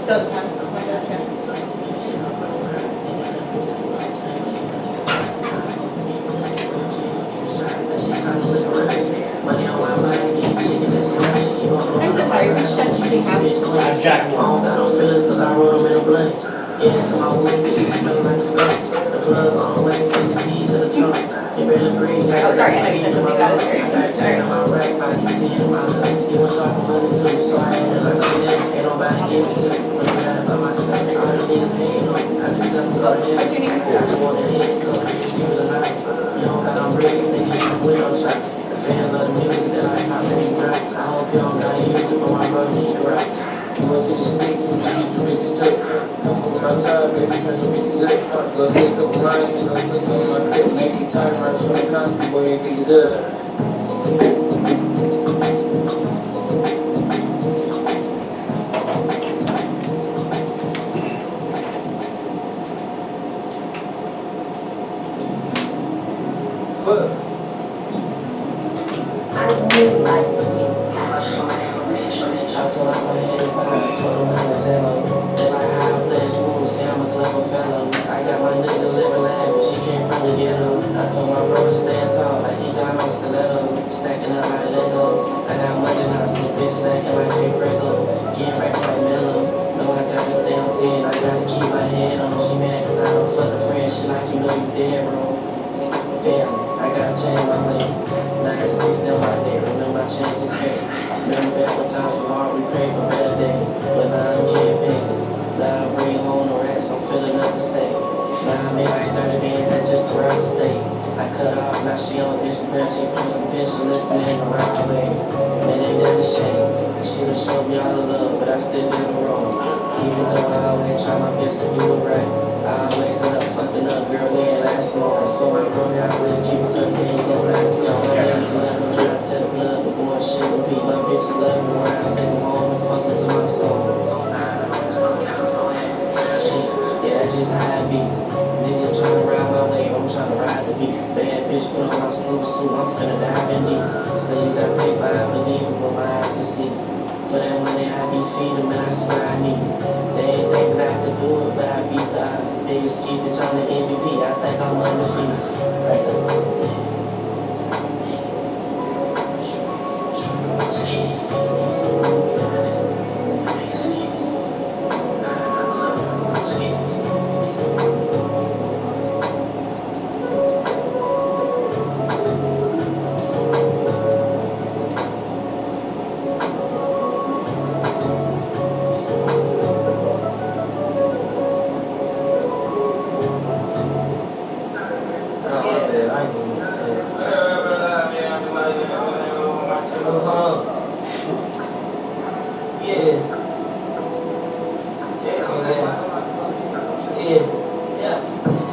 So it's time. I'm so sorry, which judge do you have? Jack. I don't got no feelings cause I wrote them in a blank. Yeah, so my wood bitches smell like skunk. The plug on the way, 50 P's in the trunk. You barely breathe. Oh, sorry, I know you said something about it. I got tag on my rack, pocket 10 in my lip. You was talking money too, so I had it like I'm dead. Ain't nobody give it to me. I'm mad by myself. All the niggas hating on me. I just tell them go to jail. What's your name? I just want to hit it, cause you was a knife. You don't got no bread, nigga, you can window shop. The fans love the music that I top and you drop. I hope you don't gotta use it, but my brother need to rock. You want to the stick, you can keep the bitches took. Come from outside, baby, turn the bitches up. Go say a couple lines, you know, put some on my clip. Next you time, right, so the concrete, boy, they think it's us. Fuck. I told her my head is behind, I told him I was hello. They like how I play smooth, say I'm a clever fellow. I got my nigga living lavish, she came from the ghetto. I told my brother stand tall, like he got on stilettos. Stacking up like Legos, I got money now, see bitches acting like they Prego. Getting racks like Mello, no I gotta stay on 10, I gotta keep my head on. She mad cause I don't fuck the friend, she like you know you dead wrong. Damn, I gotta change my ways. 96 still my day, remember I changed his face. Remember back when times were hard, we prayed for better days. But now I'm getting paid. Now I bring home the rest, I'm filling up the safe. Now I made like 30 bands, that just around the state. I cut her off, now she on Instagram, she posting pictures, listening in the right way. Man, ain't that a shame? She done showed me all the love, but I still did her wrong. Even though I always try my best to do it right. I always end up fucking up, girl, we ain't last long. I swear my brother, I always keep it tucked in, he gon' last too long. My niggas love me, when I tell the blood, but going shit with me. My bitches love me, when I take them home and fuck into my soul. Yeah, that's just how I be. Niggas tryna ride my wave, I'm tryna ride the beat. Bad bitch put on my snoop suit, I'm finna dive in deep. Say you got paper, I believe it, but my eyes can see. For that money I be feeding, man, I swear I need it. They ain't think that I could do it, but I beat the biggest ski bitch on the MVP. I think I'm undefeated. Right there.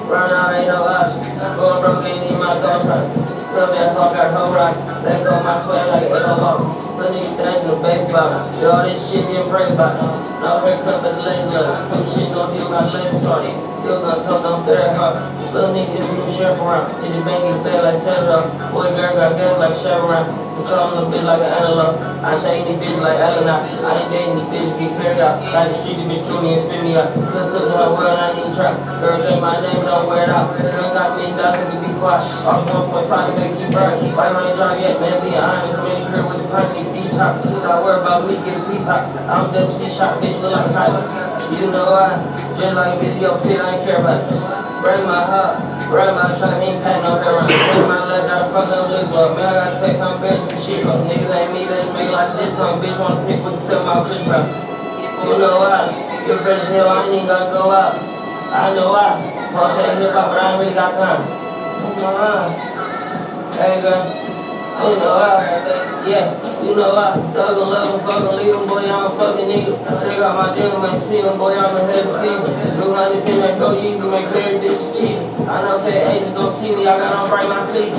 Right now ain't no option. Going broke ain't even my thought process. Tell me I talk got whole rock. Let go of my sweat like it don't walk. Little nigga stashing a baby bottle. Did all this shit, didn't pray about it. No haircut, but the legs love. Them shit don't deal got legs shorty. Still gonna talk, don't stare at her. Little nigga is a new sheriff around. Hit the bank, get bad like Saturday. Boy, girl got gas like Chevron. Control a bitch like an antelope. I shake any bitch like Elena. I ain't dating these bitches get carried out. Like the street, the bitch threw me and spit me out. Good took to her world, I need trap. Girl gave my name, don't wear it out. Friends got me, I think it be quiet. Off 1.5 to make it keep burning. White range drive yet, man, be honest. Many crib with the punch, need beat top. I worry about me, get a beat top. I'm deaf, shit shot, bitch, look like Kylie. You know why? Just like video fit, I ain't care about it. Bring my heart, bring my trap, ain't pat no hair around. Bring my leg, gotta fuck them lick up. Man, I gotta take some bitch for shit up. Niggas ain't me, let's make like this. Some bitch wanna pick with the 7 mile fish bro. You know why? You're fresh as hell, I ain't even gotta go out. I know why. Paul said hip hop, but I ain't really got time. You know why? Hey girl. You know why? Yeah, you know why? Thug and love and fucking leave him, boy, I'm a fucking nigga. Check out my denim, ain't see him, boy, I'm a head receiver. Blue honey, see that go easy, make clear bitches cheap. I know fat agents don't see me, I got on bright my cleats.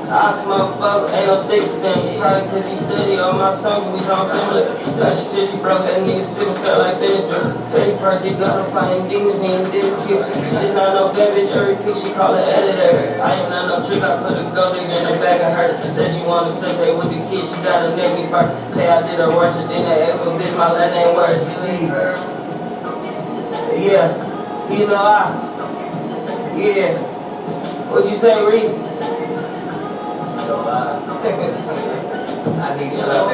I smoke fuck, ain't no sticks to them. Probably cause he study all my songs, we sound similar. That shit, he broke that nigga sip himself like vinegar. Fake person, he got to find demons, he ain't did kill. She is not no bad bitch, every piece she call her editor. I ain't not no trick, I put a gold digger in the back of her. Said she wanna Sunday with the kid, she gotta let me first. Say I did her worse, then that F bitch, my last name worse. Yeah, you know I. Yeah. What'd you say, Reed? I need to know.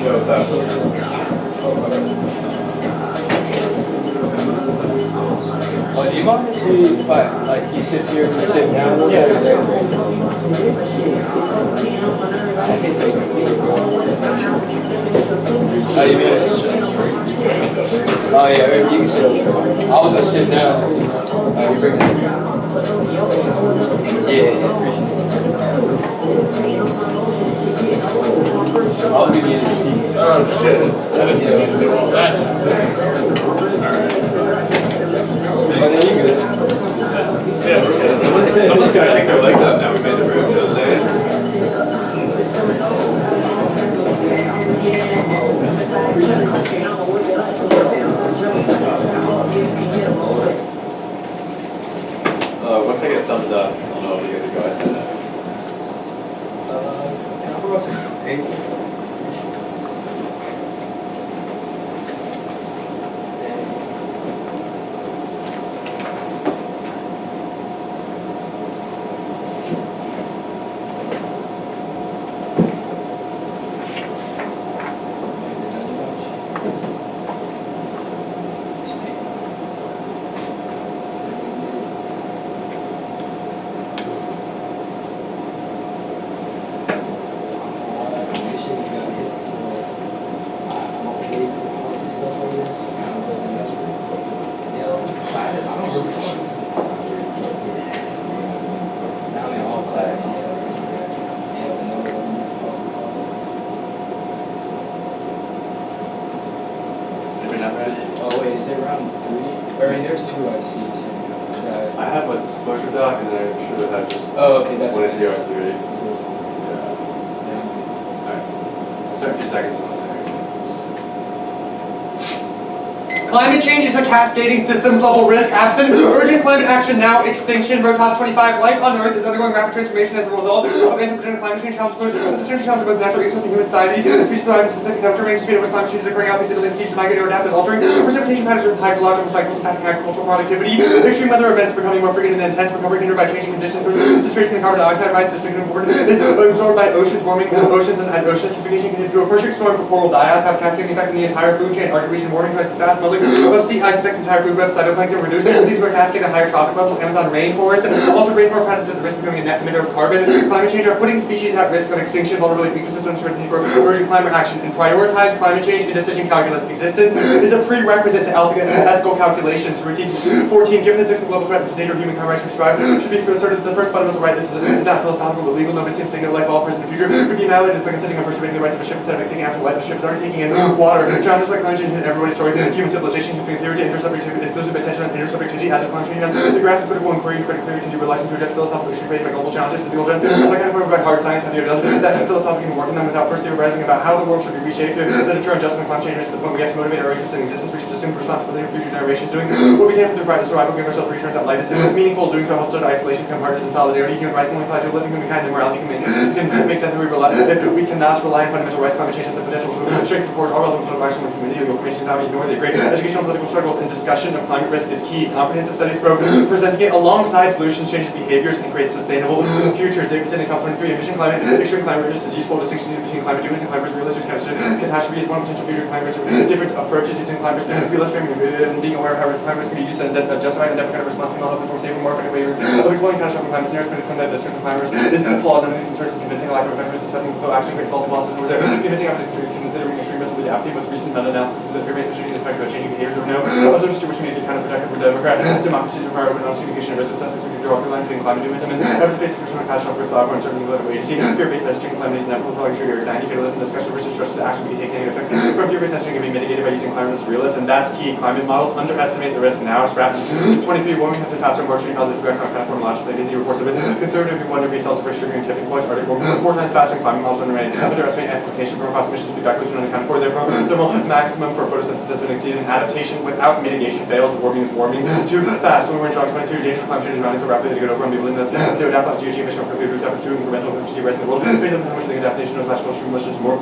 What's that? Do you mind if he sits here and we sit down? Yeah. Oh, you mean it's oh yeah, you can sit. I was gonna sit down. You bring it. Yeah, appreciate it. I'll give you the seat. Oh shit. I didn't need to do all that. Oh, no, you good. Yeah, we're good. Someone's gonna take their legs up now. We made the room, you know what I'm saying? Once I get thumbs up, I'll know if you guys are going. I said that. Can I borrow some paper? Oh wait, is it round 3? I mean, there's 2 I see. So I have a disclosure doc, and then I should have had just oh, okay, that's one right. SCR3. Cool. Yeah. Alright. I'll start in a few seconds. Climate change is a cascading systems level risk absent. Urgent climate action now. Extinction. Rotas 25. Life on Earth is undergoing rapid transformation as a result of anthropogenic climate change challenges substantial challenges both natural ecosystems and human society. Species thrive in specific temperature range, speed at which climate change is occurring, outpace ability to teach the migrate or adapt and altering. Precipitation patterns and hydrological cycles impacting agricultural productivity. Extreme weather events becoming more frequent and intense. Recovery hindered by changing conditions. Situation in carbon dioxide rise to significant importance is absorbed by oceans, warming oceans and ocean acidification can do a perfect storm for coral dioxide, have cascading effect in the entire food chain. Arctic region warming twice as fast, melting of sea ice affects entire food web, phytoplankton reduced, leading to a cascade of higher trophic levels, Amazon rainforest, altered rainforest practices at the risk of becoming a net emitter of carbon. Climate change are putting species at risk of extinction, vulnerability, ecosystem uncertainty for urgent climate action, and prioritize climate change in decision calculus. Existence is a prerequisite to ethical calculations. Routine 14, given the existing global threat to danger of human human rights prescribed, should be asserted that the first fundamental right, this is not philosophical but legal. Nobody seems to think that life, all present and future, could be annihilated as like considering of first rating the rights of a ship instead of taking action of life. The ship is already taking in water. Challenges like climate change and everybody's story, human civilization civilization between theory to intersubjectivity, exclusive attention on intersubjectivity as a climate change. The grasp of critical inquiry, critical theories can be reluctant to address philosophical issues raised by global challenges, physical trends, like kind of about hard science, have you ever done that philosophy can work in them without first theorizing about how the world should be reshaped, the deterrent adjustment of climate change is the point we have to motivate our interest in existence. We should assume the responsibility for future generations doing what we can for the right of survival, give ourselves reassurance that life is meaningful, doing so helps us to isolation, become partners in solidarity. Human rights can only apply to a living humankind, and morality can make sense if we cannot rely on fundamental rights. Climate change has the potential to strengthen forge all relevant political action from the community. The information not ignore the great educational and political struggles and discussion of climate risk is key. Comprehensive studies program presenting it alongside solutions changes behaviors and creates sustainable futures. Davidson and COP23 emission climate extreme climate risk is useful distinction between climate doers and climate risk realists. Catastrophe is one potential future climate risk. Different approaches using climate risk realist framing and being aware of how climate risk can be used and justify and never kind of response can help inform safer, more effective ways of exploring catastrophic climate scenarios. Critical that this certain climate risk is flawed. None of these concerns is convincing a lack of effectiveness assessing action creates faulty policies and was there convincing after considering extreme risk with the apathy with recent meta-analysis that fear-based machine is effective at changing behaviors or no. Observers to which may be kind of protected for Democrat democracies require open honest communication and risk assessments. We can draw a line between climate doomsday and evidence-based discussion on catastrophic risk allowed for uncertainty political agency. Fear-based messaging climate is inevitable, probably trigger anxiety, fatalism, discussion versus stress to action can be taken negative effects from fear-based messaging can be mitigated by using climate risk realists, and that's key. Climate models underestimate the risk now. Scrap 23 warming has been faster and more extreme positive effects on kind of logically busy reports of it. Conservative 1 degree Celsius triggering tipping points are 4 times faster than climate models underestimate amplification from across emissions feedback goes on account for therefore thermal maximum for photosynthesis has been exceeded and adaptation without mitigation fails. The warming is warming too fast. When we're in John 22, change for climate change is running so rapidly to get over and be willingness to adapt less GHG emission quickly to accept true incremental efficiency rise in the world. Based on how much the adaptation of slash emissions more.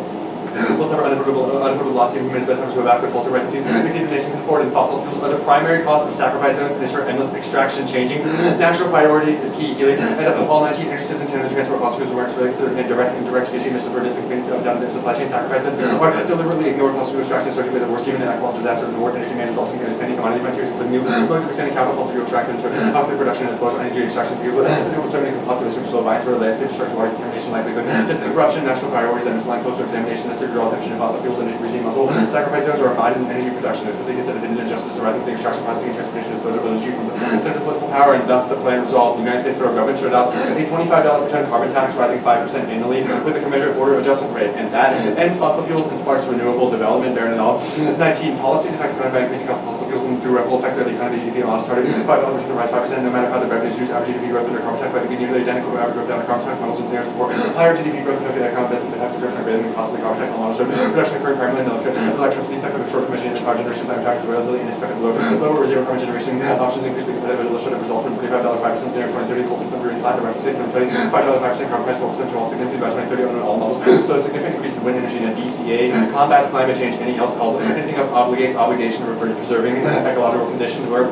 We'll suffer unavoidable loss of human best times to go back with falter rights and exceed the nation can afford, and fossil fuels are the primary cause of sacrifice zones and ensure endless extraction. Changing national priorities is key. Healing and all 19 interests in tenders to transport fossil fuels works really considered indirect and indirect GHG emissions for distinct down the supply chain sacrifice zones are deliberately ignored. Fossil fuel extraction starting with the worst human and ecological disaster in the world. Industry man resulting in expanding commodity frontiers including new modes of expanding capital fossil fuel extraction into toxic production and exposure energy extraction to physical swimming and population slow violence for landscape destruction, water contamination, livelihood, disruption, national priorities, and misaligned closer examination necessary to draw attention to fossil fuels and regime muscle. Sacrifice zones are embodied in energy production, especially considered hidden injustice arising from the extraction, processing, and transportation disposal of energy from the center of political power, and thus the plan resolved. The United States federal government should adopt a $25 per ton carbon tax rising 5% annually with a commensurate border adjustment rate, and that ends fossil fuels and sparks renewable development. There and all. 19 policies affect economy by increasing cost of fossil fuels and through ripple effects of the economy. GDP allowed started $5 per ton to rise 5% no matter how the revenues use. Average GDP growth under carbon tax likely to be nearly identical to average growth under carbon tax. Models and scenarios report higher GDP growth under the economic benefit tax reduction greater than the cost of the carbon tax on models. Reduction occurring primarily in the electricity sector, the short commission, power generation, time tax, relatively inexpensive, lower or zero carbon generation options increase the competitive illustrative result from $45 5% scenario 2030, coal consumption flat, the reference state from $5 5% carbon price, coal consumption all significantly by 2030 on all models. So a significant increase in wind energy and BCA combats climate change. Anything else obligates obligation to preserving ecological conditions where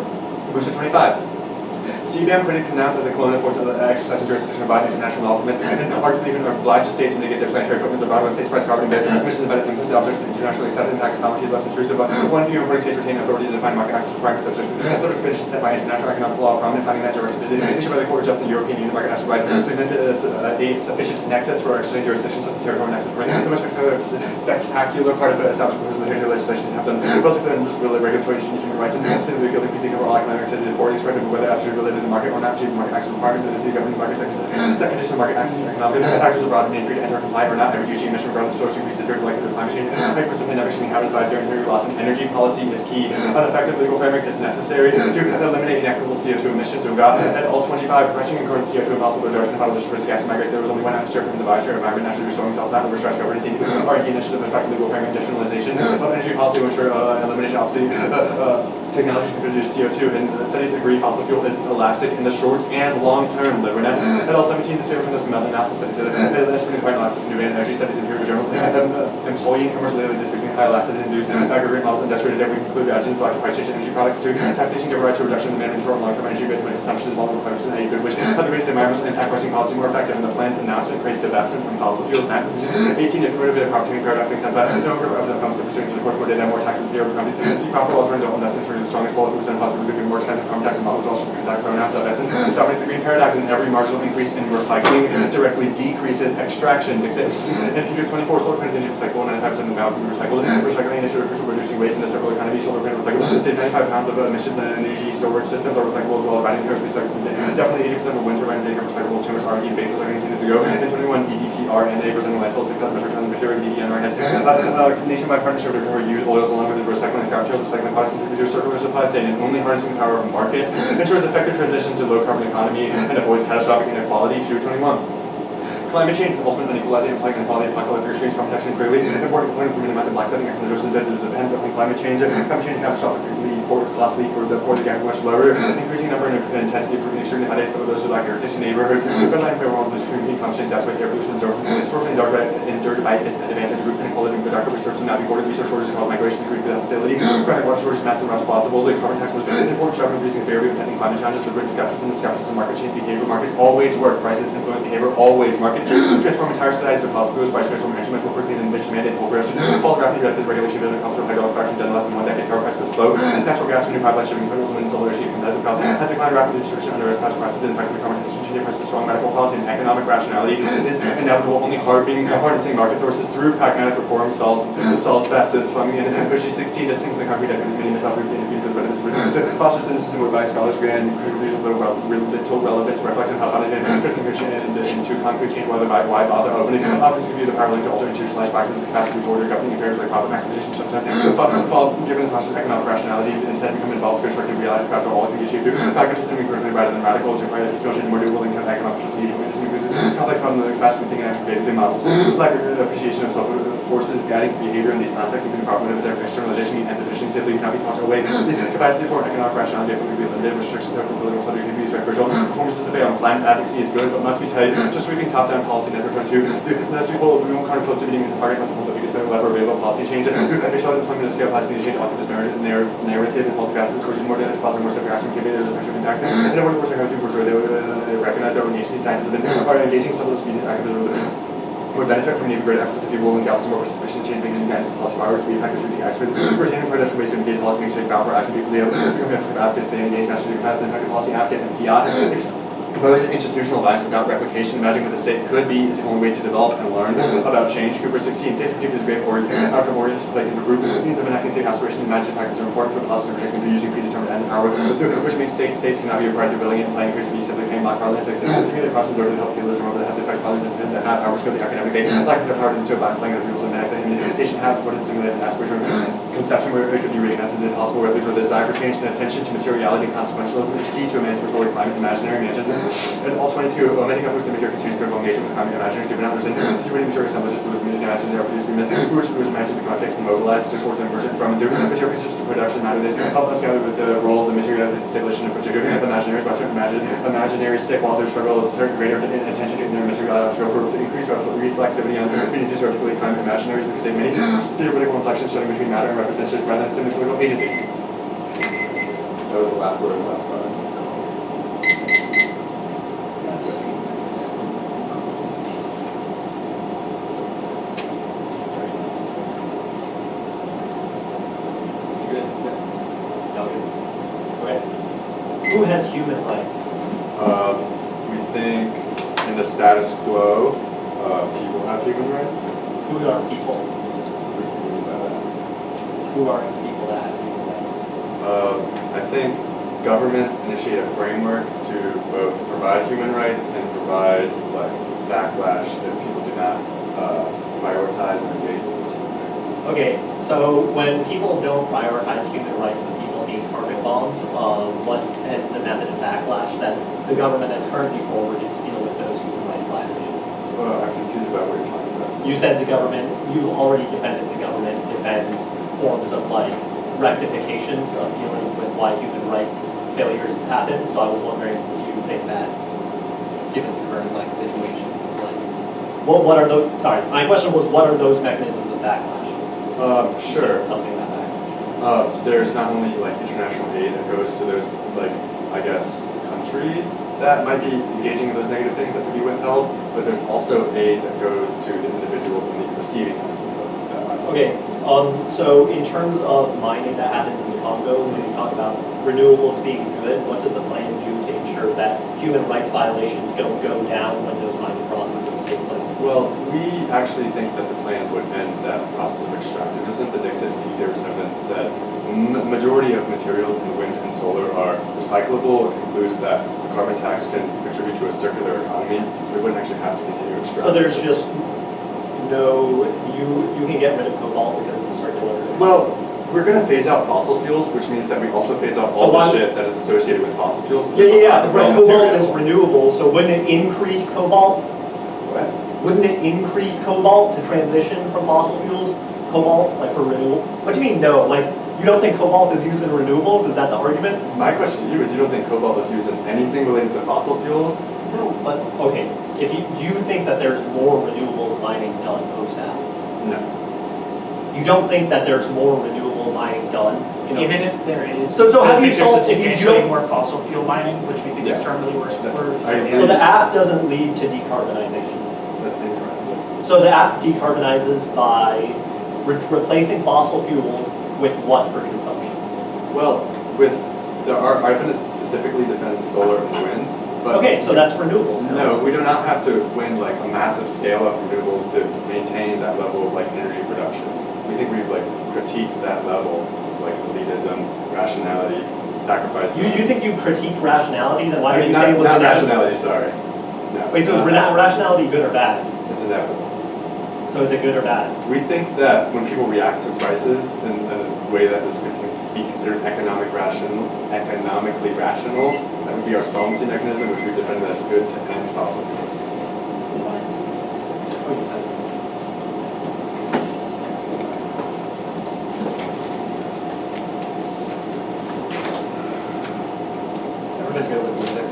Booster 25. CBAM critics denounced as a colonial force of the exercising jurisdiction about international documents and arguably even oblige states when they get their planetary footprints abroad when states price carbon emissions about implements the object of internationally accepted impact is less intrusive. One few important states retain authority to define market access requirements subject to conditions set by international economic law. Prominent finding that jurisdiction issued by the court just the European Union market access provides a sufficient nexus for exercising jurisdictions such as territorial nexus. The most spectacular part of the establishment of the legislation have done relatively and just really regulatory human rights and simply fielding critique of all economic activity for the expected whether absolutely related to the market or not achieving market access requirements and the governing market second condition of market access and economic actors abroad remain free to enter or comply or not. Every GHG emission regardless of source increase the fear likelihood of climate change. Like for simply never being hazardous by zero interior loss and energy policy is key. An effective legal framework is necessary to eliminate inequitable CO2 emissions. So God at all 25 crushing and current CO2 impossible to and final distribution gas to migrate. There was only one atmosphere from the biosphere environment naturally restoring themselves not overstretched governance. R&D initiative effective legal framework additionalization of energy policy to ensure elimination obviously technologies can produce CO2 and studies agree fossil fuel isn't elastic in the short and long term. At all 17, this paper from this melt analysis studies that estimating the analysis of new energy studies in peer journals employing commercially significant high elasticity induced aggregate models industrial data. We include actions like price station energy products to taxation give rise to a reduction in the short and long term energy based on consumption is vulnerable 5% good which have the greatest environmental impact pricing policy more effective and the plan's announcement creates divestment from fossil fuels. 18, if motivated profiteering paradox makes sense, but no group of them comes to pursuing to the court for data more tax and fear of companies. See profit laws run their own investment the strongest policy percent fossil fuel more expensive carbon tax and models also tax are announced divestment. Dominates the green paradox and every marginal increase in recycling directly decreases extraction. Dixit. In future 24 solar panels into recyclable 95% of the amount can be recycled. Recycling initiative crucial reducing waste in the circular economy. Solar panel recycled. Say 95 pounds of emissions and energy storage systems are recyclable as well. Battery cars recycled. Definitely 80% of wind turbine data recyclable tumors R&D and base are continuing to go. In 21 EDP are and they present a landfill 6,000 metric tons of material. DDNR has nationwide partnership to recover used oils along with the recycling scrap materials, recycling products, and to reduce circular supply chain, and only harnessing the power of markets ensures effective transition to low carbon economy and avoids catastrophic inequality. Issue 21. Climate change is the ultimate unequalizing and inequality of ecological extremes from protection clearly. An important component for minimizing black setting and conditions that depends on climate change. Climate change catastrophically costly for the poor to get much lower. Increasing number and intensity for extremely high days for those who lack irrigation neighborhoods. Redlining payroll and extreme heat conditions, exacerbates air pollution, disproportionately endured by disadvantaged groups and inequality. The darker research will not be boarded. Research shortages cause migration to without facility. Chronic water shortage, massive amounts possible. The carbon tax was important sharp reducing fairly impending climate challenges. The British skepticism, market change behavior. Markets always work. Prices influence behavior. Always market. Transform entire societies of fossil fuels. Price transform energy much more quickly than emission mandates. Whole production. Fall rapidly rapid regulation of the competitive hydraulic fracturing done in less than 1 decade. Power price was slow. Natural gas from new pipeline shipping terminals and solar energy competitive costs has declined rapidly. Restriction under risk prices didn't affect the competition. Changing prices. Strong medical policy and economic rationality is inevitable. Only harnessing market forces through pragmatic reform solves best. Satisfying and pushing 16 distinct the concrete definitions many misapproved in the future, but it is foster cynicism with by scholars grand conclusion of little relevance reflecting how foundation into concrete change whether by why bother opening obviously view the power to alter institutionalized practices the capacity to border governing affairs like profit maximization sometimes fall given the process of economic rationality instead become involved with constructive realize perhaps all can be achieved through pragmatism correctly rather than radical to find especially more doable than economic usually this includes complex problem the capacity to think and act creatively models lack of appreciation of self forces guiding behavior in these contexts including problem of externalization and insufficiency simply cannot be talked away the capacity for economic rationality will be limited restrictions for political subject to be crucial performances of on climate advocacy is good but must be tied to sweeping top-down policy as return to less people we won't kind of close to being in the target must hold the biggest lever available policy change accelerated employment and scale policy change also this narrative is multifaceted scourging more data deposit more self-reaction give it effective impacts and one of the worst things for sure they recognize their own agency scientists are engaging some of the species activism would benefit from even greater emphasis if people will engage more participation in change making and guidance and policy powers to be effective strategic experts retaining productive ways to engage policy making bound for active people become effective advocates and engage national capacity effective policy advocate and fiat Most institutional lines without replication, imagining what the state could be is the only way to develop and learn about change. Cooper 16 states particularly is a great outcome-oriented play in the group. Means of enacting state aspirations and management practices are important for the positive protection of using predetermined end power, which means states cannot be required to willing and playing increase to be simply paying black parliament six. Simulate the process in order to help people over the have the effects parliament and have hours go the academic day. Lack of power into a black playing of people in the nation have what is simulated aspiration conception where it could be recognized as impossible where the desire for change and attention to materiality and consequentialism is key to emancipatory climate imaginary mansion. And all 22, omitting efforts to make your continuous critical engagement with climate imaginary to not understand distributing material assemblages to those imaginary are produced we miss which imagine become fixed and mobilized to source and immersion from and through material research to production matter this help us gather with the role of the material as established in particular imaginaries by certain imaginary stick while their struggle is certain greater attention to their material struggle for increased reflexivity on being used to articulate climate imaginaries that could take many theoretical inflections showing between matter and representation rather than simply political agency. That was the last word of the last part. Who has human rights? We think in the status quo, people have human rights. Who are people? Who are people that have human rights? I think governments initiate a framework to both provide human rights and provide like backlash if people do not prioritize and engage with those human rights. Okay, so when people don't prioritize human rights and people being target bombed, what is the method of backlash that the government has currently forwarded to deal with those human rights violations? I'm confused about what you're talking about. You said the government, you already defended the government defends forms of like rectifications of dealing with why human rights failures happen. So I was wondering, do you think that, given the current like situation, like what are those? Sorry, my question was, what are those mechanisms of backlash? Sure. Something about backlash. There's not only like international aid that goes to those like I guess countries that might be engaging in those negative things that could be withheld, but there's also aid that goes to the individuals in the receiving end. Okay, so in terms of mining that happens in the Congo, when you talk about renewables being good, what does the plan do to ensure that human rights violations don't go down when those mining processes take place? Well, we actually think that the plan would end that process of extractivism. The Dixit and Peters evidence says the majority of materials in wind and solar are recyclable. It concludes that the carbon tax can contribute to a circular economy, so we wouldn't actually have to continue extracting. So there's just no, you can get rid of cobalt because of the circular. Well, we're going to phase out fossil fuels, which means that we also phase out all the shit that is associated with fossil fuels. So Yeah. Right. Cobalt is renewable, so wouldn't it increase cobalt? What? Wouldn't it increase cobalt to transition from fossil fuels? Cobalt, like for renewable? What do you mean no? Like, you don't think cobalt is used in renewables? Is that the argument? My question to you is, you don't think cobalt is used in anything related to fossil fuels? No, but okay. Do you think that there's more renewables mining done post-app? No. You don't think that there's more renewable mining done? You know? Even if there is, So how do you there's solve if you substantially don't? more fossil fuel mining, which we think is terminally worse than So the app doesn't lead to decarbonization. That's incorrect. So the app decarbonizes by replacing fossil fuels with what for consumption? Well, with our evidence specifically defends solar and wind, but Okay, so that's renewables. no, we do not have to wind like a massive scale of renewables to maintain that level of like energy production. We think we've like critiqued that level, like elitism, rationality, sacrifice. You think you've critiqued rationality? Then why I are mean, you saying it was not inevitable? rationality, sorry. No. Wait, so is rationality good or bad? It's inevitable. So is it good or bad? We think that when people react to prices in a way that is be considered economically rational, that would be our solvency mechanism, which we defend as good to end fossil fuels. Never been good with music.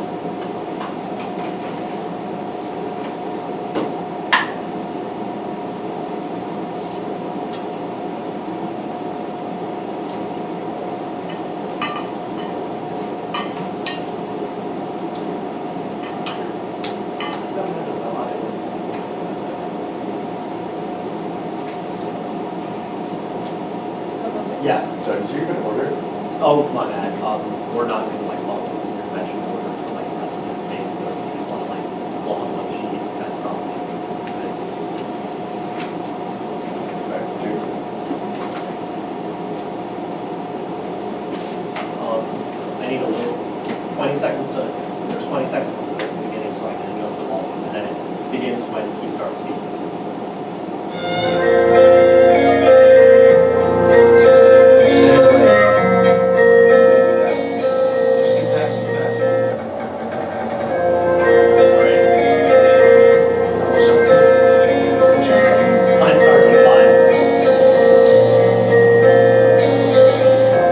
Yeah. So did you even order it? Oh, my bad. We're not going to like follow your convention orders for like recipes made, so if you just want to like flow on one sheet, that's probably good. Right, June. I need a list, 20 seconds to, there's 20 seconds to the beginning so I can adjust the volume, and then it begins when he starts speaking. Time starts in 5.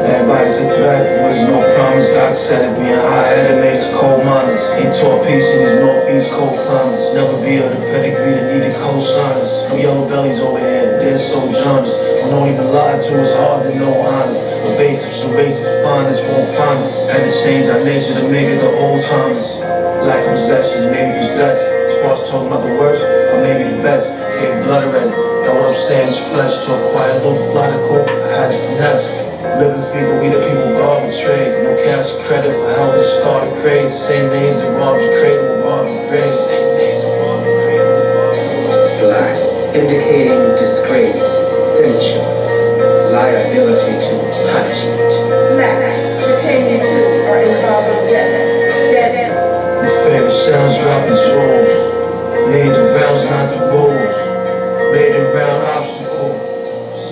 Everybody's a threat, but there's no promise. God said it, being high-headed made us cold miners. Ain't taught peace in these northeast cold climates. Never be of the pedigree that needed co-signers. No yellow bellies over here, they're sojourners. We don't even lie to us hard to know honest. Evasive, some racist finest won't find us. Had to change our nature to make it the old timers. Lack of possessions, maybe possessed. As far as talking about the worst, or maybe the best. Getting blood already. Know what I'm saying? It's flesh to acquire a little fly to cool. I had to finesse. Living feeble, we the people God betrayed. No cash or credit for how we started crazy. Same names that robbed your cradle, robbed your grave. Same names that robbed your cradle, robbed your grave. Black, indicating disgrace, censure, liability to punishment. Black, pertaining to or involving death. My favorite sounds dropping jewels. Made the rounds, not the rules. Made it round obstacles.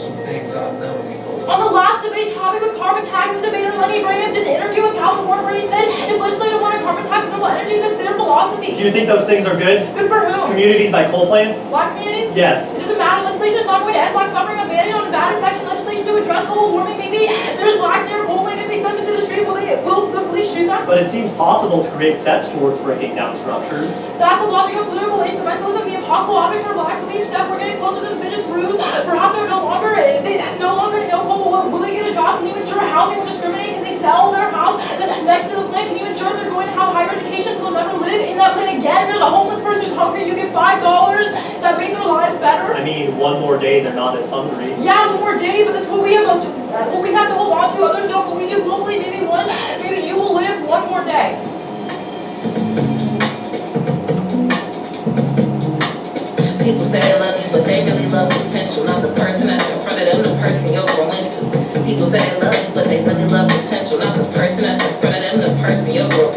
Some things I'll never be over. On the last debate topic with carbon taxes, debater Lenny Graham did an interview with Calvin Warren where he said if legislators want a carbon tax on renewable energy, that's their Do philosophy. you think those things are good? Good for whom? Communities like coal plants? Black communities? Yes. It doesn't matter. Legislature is not going to end black suffering, abandoning on bad infection legislation to address global warming. Maybe there's black near coal lane. If they step into the street, will the police shoot them? But it seems possible to create steps towards breaking down structures. That's a logic of political incrementalism. The impossible object for blacks. With each step, we're getting closer to the biggest ruse. Perhaps they no longer inhale coal. Will they get a job? Can you ensure housing will discriminate? Can they sell their house next to the plant? Can you ensure they're going to have higher education so they'll never live in that plant again? There's a homeless person who's hungry. You get $5 that make their lives better. I mean, one more day they're not as hungry. Yeah, one more day, but that's what we have. What we have to hold on to. Others don't. But we do globally. Maybe you will live one more day. People say they love you, but they really love potential. Not the person that's in front of them, the person you'll grow into. People say they love you, but they really love potential. Not the person that's in front of them, the person you'll grow.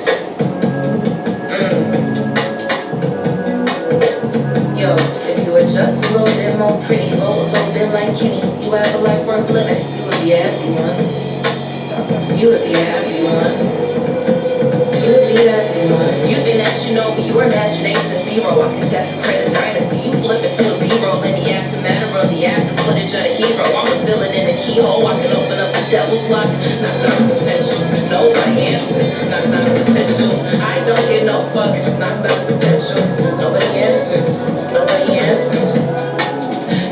Yo, if you were just a little bit more pretty, or a little bit like Kenny, you have a life worth living. You would be a happy one. You would be a happy one. You would be a happy one. You think that you know me, your imagination's zero. I can desecrate a dynasty. You flip it through the B-roll in the aftermath of the active footage of the hero. I'm a villain in the keyhole. I can open up the devil's lock. Knock down potential. Nobody answers. Knock down potential. I don't get no fuck. Knock down potential. Nobody answers. Nobody answers.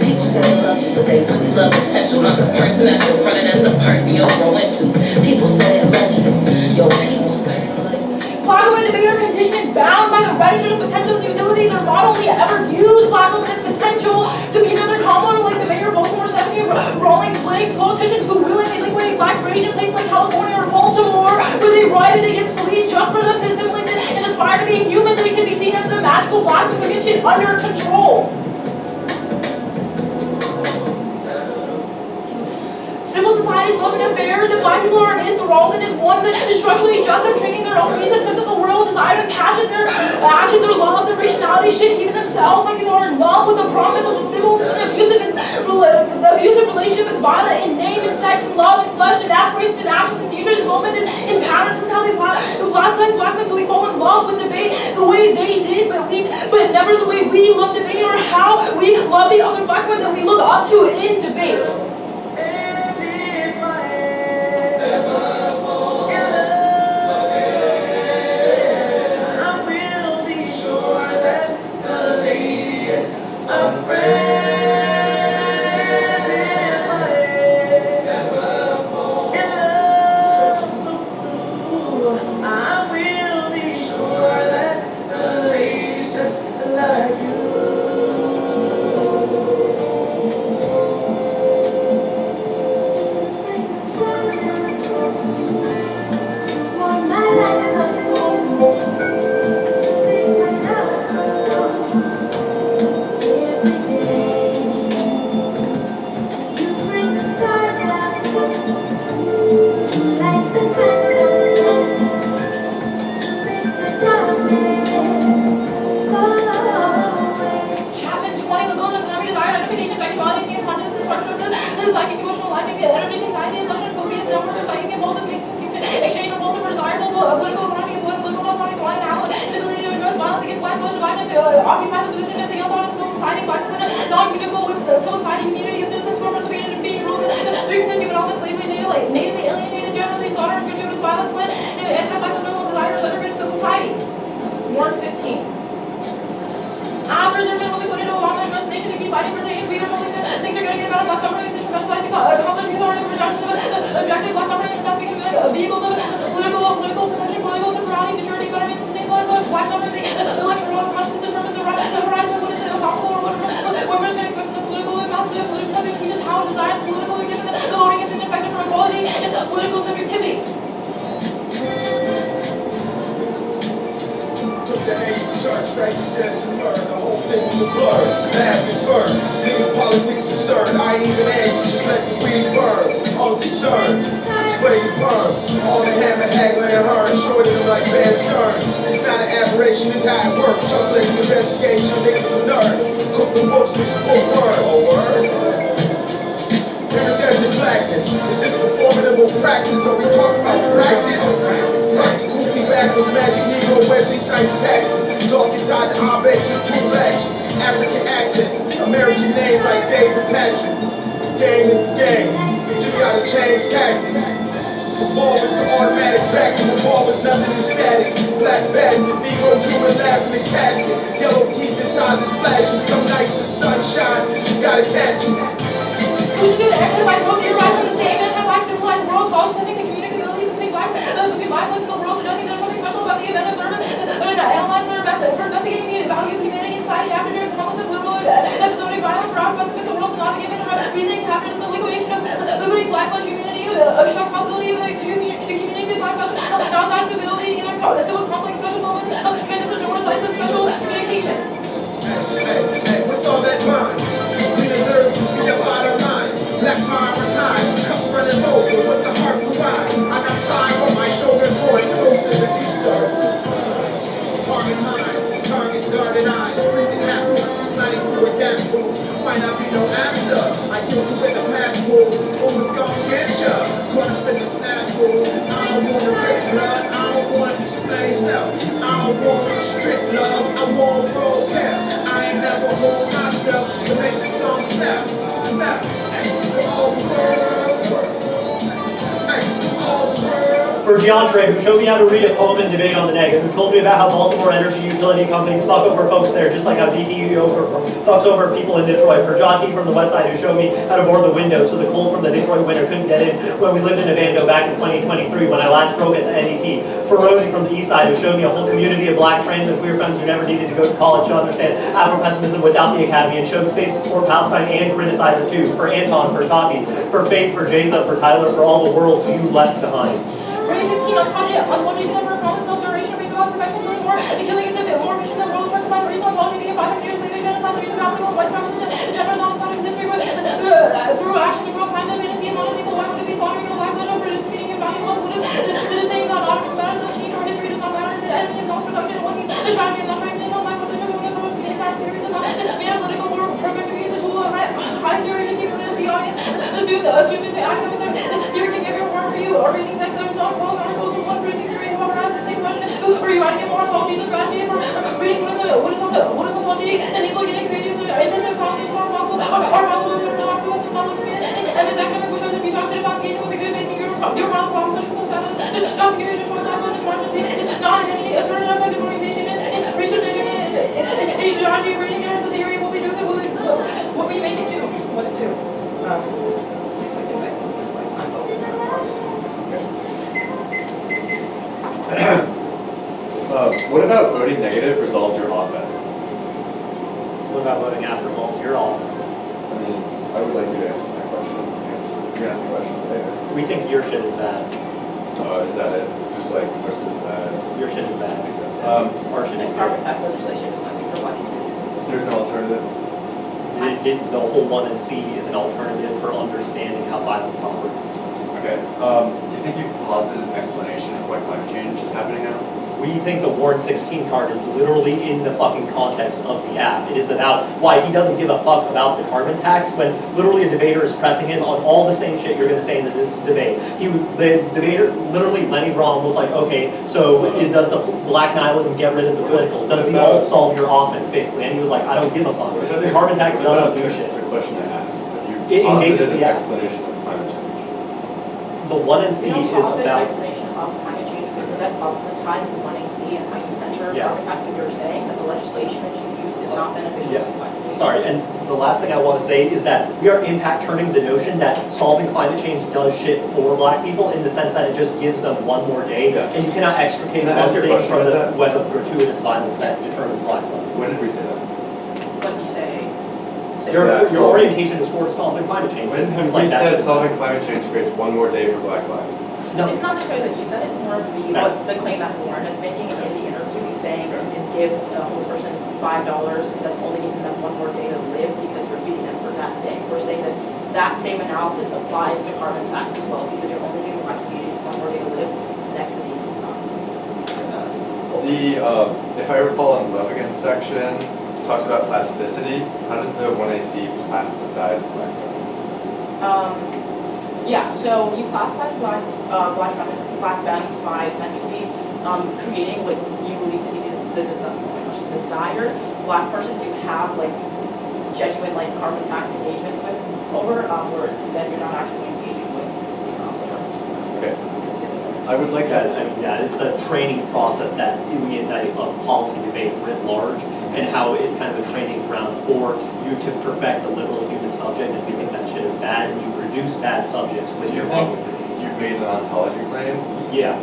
People say they love you, but they really love potential. Not the person that's in front of them, the person you'll grow into. People say they love you. Yo, people say they love you. Black women and debate are conditioned, bound by the register of potential and utility. They're not only ever used black women as potential to be another commoner like the mayor of Baltimore, Stephanie Rawlings Blake, politicians who willingly liquidate black rage in places like California or Baltimore, where they rioted against police just for them to assimilate and aspire to be human so they can be seen as the magical black women get shit under control. Civil society's love and affair that black people are enthralled in is one that is structurally just and treating their own reason, sense of the world, desire, and passion, their actions, their love, their rationality, shit, even themselves. Black people are in love with the promise of the civil and abusive relationship is violent in name and sex and love and flesh and aspirations and actions and futures and moments and patterns. This is how they plasticize black men so we fall in love with debate the way they did, but never the way we love debate or how we love the other black men that we look up to in debate. Occupies a position as a young body in civil society, black and non-communicable with civil society community of citizens who are persecuted and being ruled in 3% human element, slavery, natively alienated, generally slaughtered, and gratuitous violence, split, and anti-black criminal desires undergrid civil society. Warrant 15. After their men was acquitted of Obama's resignation to keep fighting for change, we are hoping that things are going to get better. Black suffering is instrumentalizing accomplish people are in rejection of objective black suffering and not becoming vehicles of political protection, political temporality, maturity, government, sustainable black suffering, the electoral consciousness determines the horizon of what is impossible or what members can expect from the political amount of political subject changes how desired politically given the voting is ineffective for equality and political subjectivity. Took the hate from church, Frankie said some learn. The whole thing was a blur. Laughed at first. Niggas politics absurd. I ain't even answer, just let the weed burn. All concerned, spray the perm. All the hammer haggling and her and shorted them like bad sterns. It's not an aberration, it's how it works. Chocolate investigation, niggas are nerds. Cook the books with the book words. Iridescent blackness. Is this performative praxis? Are we talking about practice? Goofy backwards, magic Negro, Wesley Snipes, taxes. Dark inside the ibex with two latches. African accents, American names like David Patrick. The game is the game. You just gotta change tactics. Revolvers to automatics, back to revolvers, nothing is static. Black bastards, Negro human laughing in casket. Yellow teeth and size is flashing. Some nights the sun shines, just gotta catch it. So we can do the anti-black world theorized from the same anti-black civilized world, scholars attempting to communicability between black lives in the world, suggesting there's something special about the event observed and analyzed for investigating the value of humanity in society after during conflicts of liberal episodic violence for our pessimistic world is not given a reasoning captured in the liquidation of liberty's black flesh humanity, obstructs possibility of the community black flesh, outside civility, either civil conflict, special moments, transition or sites of special communication. With might not be no after. I kill you with the path rules, almost gon' get ya. Caught up in the snafu. I don't wanna rip blood, I don't want to play self. I don't want strict love, I want roll cap. I ain't never hold myself to make the song sell. Sell, ay, for all the world. Ay, for all the world. For DeAndre, who showed me how to read a poem and debate on the negative, who told me about how Baltimore energy utility companies fuck over folks there, just like how DTE fucks over people in Detroit. For John T from the west side, who showed me how to board the window so the cold from the Detroit winter couldn't get in when we lived in Evando back in 2023 when I last broke at the NDT. For Rosie from the east side, who showed me a whole community of black trans and queer friends who never needed to go to college to understand Afro-pessimism without the academy and showed space to support Palestine and criticize it too. For Anton, for Tati, for Faith, for Jeza, for Tyler, for all the world you left behind. Rating 15 on Tony never promised no duration, brings about prevention doing more, and killing is a bit more mission than world structured by the reason on Tony being 500 years later, genocide, the reason happening on white supremacists, and gender non-spotting history, but through action, the girls find them in a scene, not as equal, why would it be slaughtering your black pleasure, participating in valuable, what is saying that not matters, doesn't change, or history does not matter, the enemy is not productive, what he's the strategy of not trying to know my position, when it comes to the entire theory does not be analytical, or perfect to use a tool, high theory, can even the audience, assume to say academics are, theory can give your word for you, or reading sex, or songs, well, articles, or one producing theory, however, I have the same question, for you writing it more ontology, the strategy, for reading what is ontology, and equal getting creative, interested combinations are possible, if they're not possible, some of them, and this academic which was if you talk shit about engagement with a good making your possible proposition, just give you a short time on this margin, is not any a certain effective orientation, and research and strategy, reading it as a theory, what we do, what we make it do, what it do. What about voting negative resolves your offense? What about voting after all? You're all. I mean, I would like you to answer my question. You can ask me questions later. We think your shit is bad. Is that it? Just like versus that? Your shit is bad. Makes sense. Our shit is carbon bad. tax legislation is nothing for black communities. There's no alternative. The whole 1 and C is an alternative for understanding how violence operates. Okay. Do you think you posited an explanation of why climate change is happening now? We think the Warren 16 card is literally in the fucking context of the app. It is about why he doesn't give a fuck about the carbon tax when literally a debater is pressing him on all the same shit you're going to say in this debate. The debater, literally Lenny Braun was like, okay, so does the black nihilism get rid of the political? Does the alt solve your offense, basically? And he was like, I don't give a fuck. The carbon tax doesn't do shit. The question I asked, have It you engages posited the an explanation of climate change? The 1 and C is about... explanation of climate change, except ties to 1AC and how you center carbon tax, and you're saying that the legislation that you use is not beneficial to black communities. Sorry, and the last thing I want to say is that we are turning the notion that solving climate change does shit for black people in the sense that it just gives them one more day, and you cannot extricate one thing from the web of gratuitous violence that determines black life. When did we say that? What did you say? Your orientation is towards solving climate change. When have we said solving climate change creates one more day for black lives? No. It's not necessarily that you said it, it's more of the claim that Warren is making in the interview. He's saying you can give a whole person $5 that's only giving them one more day to live because you're feeding them for that day. We're saying that that same analysis applies to carbon tax as well because you're only giving black communities one more day to live next to these. If I ever fall in love again section talks about plasticity. How does the 1AC plasticize black people? Yeah, so you classify black femmes by essentially creating what you believe to be the desired black person to have like genuine like carbon tax engagement with over, whereas instead you're not actually engaging with Okay. I would like that. I mean, yeah, it's the training process that we indict of policy debate writ large, and how it's kind of a training ground for you to perfect the liberal human subject. And we think that shit is bad, and you produce bad subjects with your public debate. You've made an ontology claim? Yeah,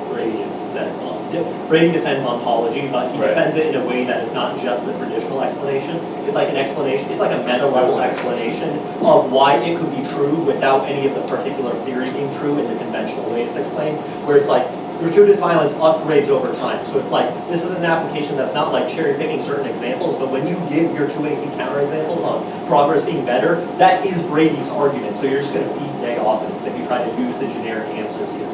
Brady defends ontology, but he defends it in a way that is not just the traditional explanation. It's like an explanation, it's like a meta-level explanation of why it could be true without any of the particular theory being true in the conventional way it's explained, where it's like, gratuitous violence upgrades over time. So it's like, this is an application that's not like cherry picking certain examples, but when you give your 2AC counterexamples on progress being better, that is Brady's argument. So you're just going to feed neg offense if you try to use the generic answers here.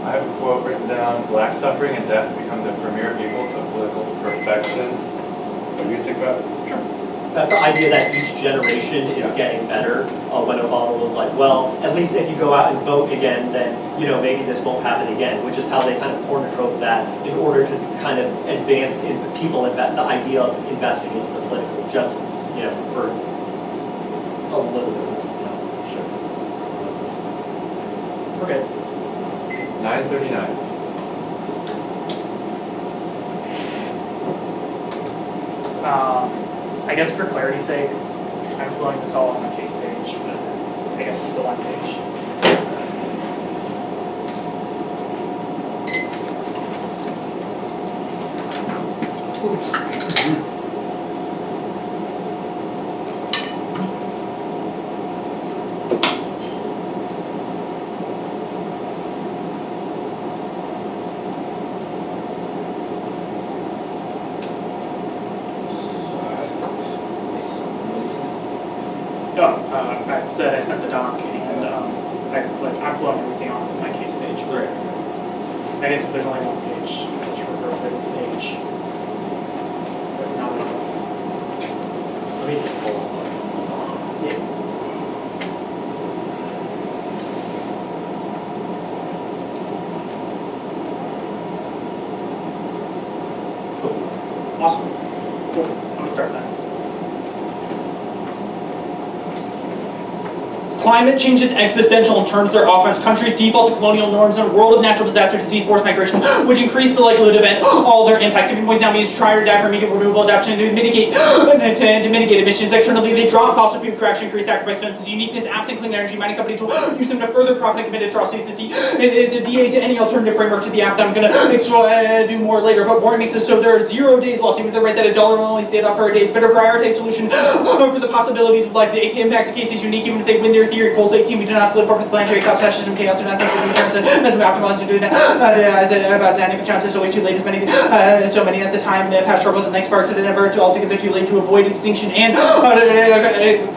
I have a quote written down: black suffering and death become the premier vehicles of political perfection. What do you think about it? Sure. that the idea that each generation is getting better, when Obama was like, well, at least if you go out and vote again, then, you know, maybe this won't happen again, which is how they kind of corner trope that in order to kind of advance in people, the idea of investing into the political, just, you know, for a little bit, you know, sure. Okay. 9:39. I guess for clarity's sake, I'm filling this all on the case page, but I guess it's the one page. I said I sent the doc, and I'm flowing everything on my case page. Right. I guess if there's only one page, I should refer to the page. But not at all. Let me just pull up. Yeah. Awesome. Cool. I'm gonna start that. Climate change is existential and turns their offense. Countries default to colonial norms in a world of natural disaster, disease, forced migration, which increase the likelihood of all their impact. Tipping points now means try or die for immediate renewable adoption to mitigate emissions. Externally, they drop fossil fuel correction, increase sacrifice to uniqueness, absent clean energy. Mining companies will use them to further profit and commit atrocities. It's a DA to any alternative framework to the app that I'm going to do more later. But warning makes it so there are 0 days lost. Even if they write that $1 will only stay off for a day, it's better prioritize solution for the possibilities of life. The AK impact case is unique, even if they win their theory. Cole's 18, we do not have to live for the planetary cost, fascism, chaos, and nothing. As we optimize to do that, I said about dynamic chances, always too late. As many, so many at the time, past struggles and night sparks, that it never altogether too late to avoid extinction and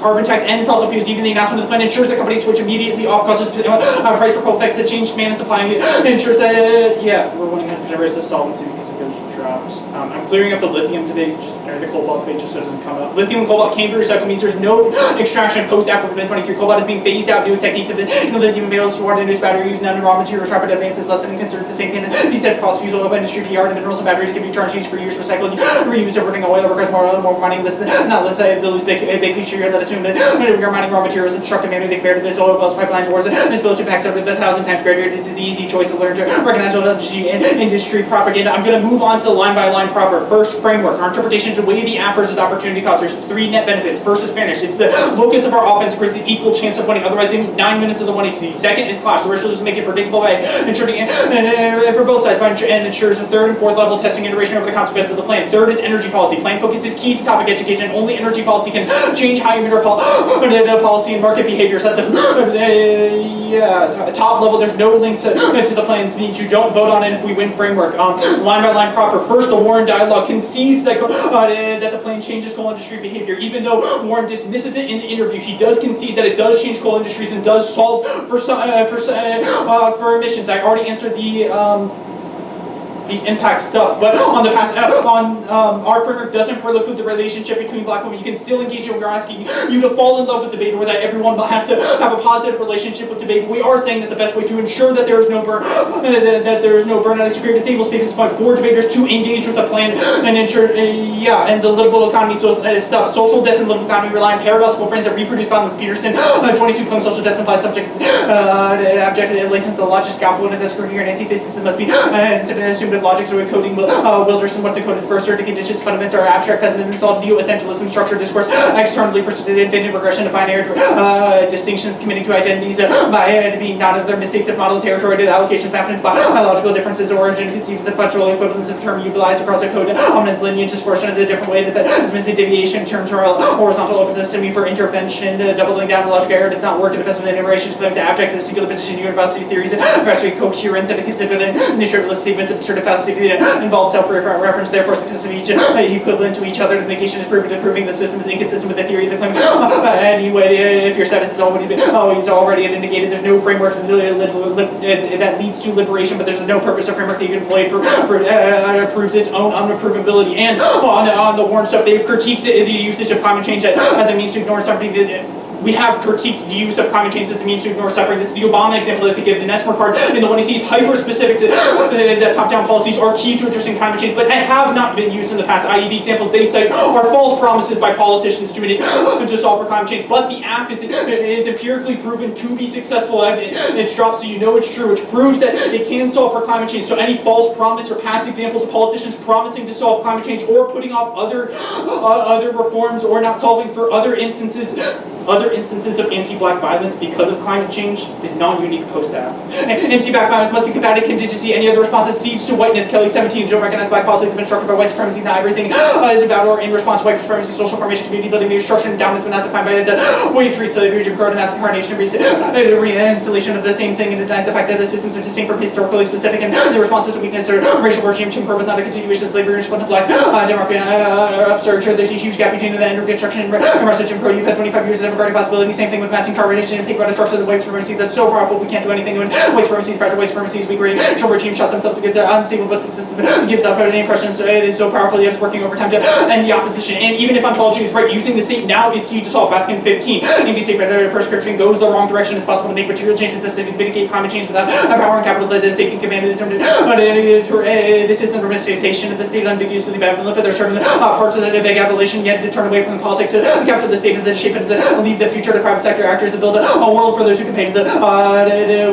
carbon tax and fossil fuels. Even the announcement of the plan ensures that companies switch immediately off, causes price for coal effects that change demand and supply, and ensures that we're 100% raise the solvency because it goes to drops. I'm clearing up the lithium debate, or the cobalt debate, just so it doesn't come up. Lithium and cobalt can't be recycled means there's no extraction post after 2023. Cobalt is being phased out. New techniques of lithium available to water induced battery used in raw materials. Rapid advances less than concerns the same can be said for fossil fuels, oil industry, PR, and minerals and batteries can be charged used for years, recycled, reused, or burning oil requires more mining. Not less lose big picture here that assume that we are mining raw materials in destructive manner. They compare to this oil wells, pipelines, wars, and this village impacts over 1,000 times greater. It's an easy choice to learn to recognize oil industry propaganda. I'm going to move on to the line by line proper. First, framework. Our interpretation to weigh the app versus opportunity cost. There's 3 net benefits. First is fairness. It's the locus of our offense creates an equal chance of winning. Otherwise, they 9 minutes of the 1AC. Second is clash. The ritual just make it predictable by ensuring for both sides and ensures the third and fourth level testing iteration over the consequences of the plan. Third is energy policy. Plan focus is key to topic education. Only energy policy can change high emitter policy and market behavior. So that's top level. There's no link to the plans. Means you don't vote on it if we win framework. Line by line proper. First, the Warren dialogue concedes that the plan changes coal industry behavior. Even though Warren dismisses it in the interview, he does concede that it does change coal industries and does solve for emissions. I already answered the impact stuff, but on the path our framework doesn't preclude the relationship between black women. You can still engage in. We're asking you to fall in love with debate, or that everyone has to have a positive relationship with debate. But we are saying that the best way to ensure that there is no burnout is to create a stable status point for debaters to engage with the plan and ensure and the liberal economy stuff. Social death and liberal economy rely on paradoxical frames that reproduce violence. Peterson 22 claims social death implies subjects objective license the logic scaffold and this coherent antithesis must be assumed logics or coding Wilderson what's encoded for certain conditions fundamentals are abstract pessimism installed neo-essentialism structured discourse externally persisted infinite regression to binary distinctions committing to identities by being not other mistakes of model territory to allocations mapped into biological differences origin conceived the functional equivalence of term utilized across a code dominance lineage distortion of the different way that is missing deviation terms are horizontal opposition for intervention doubling down on logic error does not work in the pessimism iterations claim to abject to the singular position university theories and rhetoric coherence and to consider the nature of the statements of certified capacity to involve self-reference, therefore success of each equivalent to each other. The negation is proving the system is inconsistent with the theory of the claim. Anyway, if your status is already indicated, there's no framework that leads to liberation, but there's no purpose or framework that you can employ proves its own unapprovability. And on the Warren stuff, they've critiqued the usage of climate change as a means to ignore something that we have critiqued the use of climate change as a means to ignore suffering. This is the Obama example that they give. The next card in the one he sees hyper-specific to that top-down policies are key to addressing climate change, but they have not been used in the past, i.e. the examples they cite are false promises by politicians to solve for climate change. But the app is empirically proven to be successful. It's dropped so you know it's true, which proves that it can solve for climate change. So any false promise or past examples of politicians promising to solve climate change or putting off other reforms or not solving for other instances of anti-black violence because of climate change is non-unique post-app. Anti-black violence must be combated contingency. Any other response is seeds to whiteness. Kelly 17, don't recognize black politics have been structured by white supremacy. Not everything is about or in response to white supremacy, social formation, community building, the structure and endowments, but not defined by the way it treats slavery, Jim Crow, and that's incarnation of reinstallation of the same thing, and denies the fact that the systems are distinct from historically specific and the responses to weakness or racial regime. Jim Crow is not a continuation of slavery in response to black democracy. Absurd. There's a huge gap between the end of Reconstruction and the rest of Jim Crow. You've had 25 years of democratic possibility. Same thing with mass incarceration. Think about a structure of the white supremacy that's so powerful we can't do anything when white supremacy is fragile. White supremacy is weak. Racial regime shot themselves because they're unstable, but the system gives up the impression. So it is so powerful yet it's working overtime to end the opposition. And even if ontology is right, using the state now is key to solve. Vaskin 15. Anti-state prescription goes the wrong direction. It's possible to make material changes to mitigate climate change without empowering capital that the state can command it. This is the domestication of the state unambiguously benevolent, but there are certain parts of the big abolition yet to turn away from the politics to capture the state and the shape it and leave the future to private sector actors to build a world for those who can pay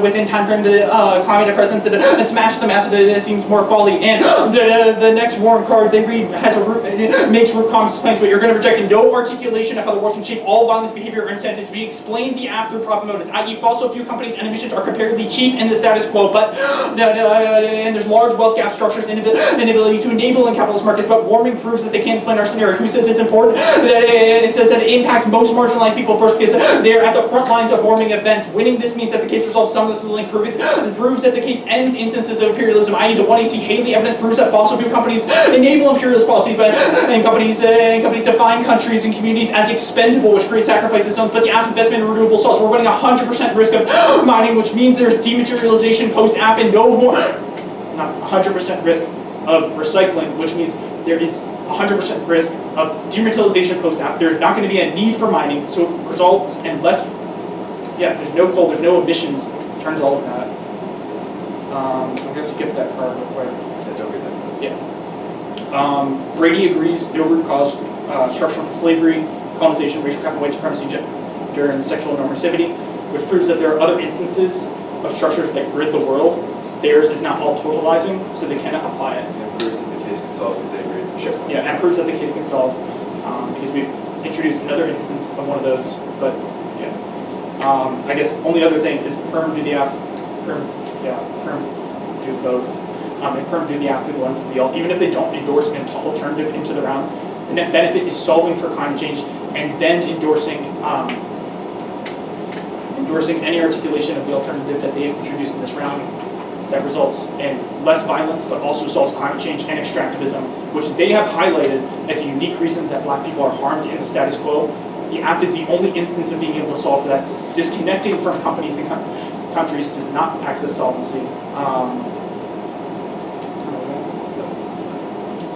within time frame to climate presence and smash the math that seems more folly. And the next Warren card they read has makes root cause explains what you're going to reject no articulation of how the world can shape all violence behavior or incentives. We explain the after profit motives, i.e. fossil fuel companies and emissions are comparatively cheap in the status quo, but and there's large wealth gap structures and inability to enable in capitalist markets, but warming proves that they can't explain our scenario. Who says it's important? That it says that it impacts most marginalized people first because they're at the front lines of warming events. Winning this means that the case resolves some of the link proves that the case ends instances of imperialism, i.e. the 1AC Haley evidence proves that fossil fuel companies enable imperialist policies, and companies define countries and communities as expendable, which creates sacrifices zones, but the asset investment in renewable sources. We're running 100% risk of mining, which means there's dematerialization post-app and no more, not 100% risk of recycling, which means there is 100% risk of dematerialization post-app. There's not going to be a need for mining, so it results in less, there's no coal, there's no emissions, turns all of that. I'm going to skip that part real quick. Yeah, don't read that. Yeah. Brady agrees no root cause structure from slavery, colonization, racial capital, white supremacy, gender, and sexual normativity, which proves that there are other instances of structures that grid the world. Theirs is not all totalizing, so they cannot apply it. And proves that the case can solve because they agree it's the Sure. Yeah, and proves that the case can solve because we've introduced another instance of one of those, but yeah. I guess only other thing is perm do the app, perm do both. And perm do the app through the lens of the alt. Even if they don't endorse an alternative into the round, the net benefit is solving for climate change and then endorsing any articulation of the alternative that they introduced in this round that results in less violence but also solves climate change and extractivism, which they have highlighted as a unique reason that black people are harmed in the status quo. The app is the only instance of being able to solve for that. Disconnecting from companies and countries does not access solvency.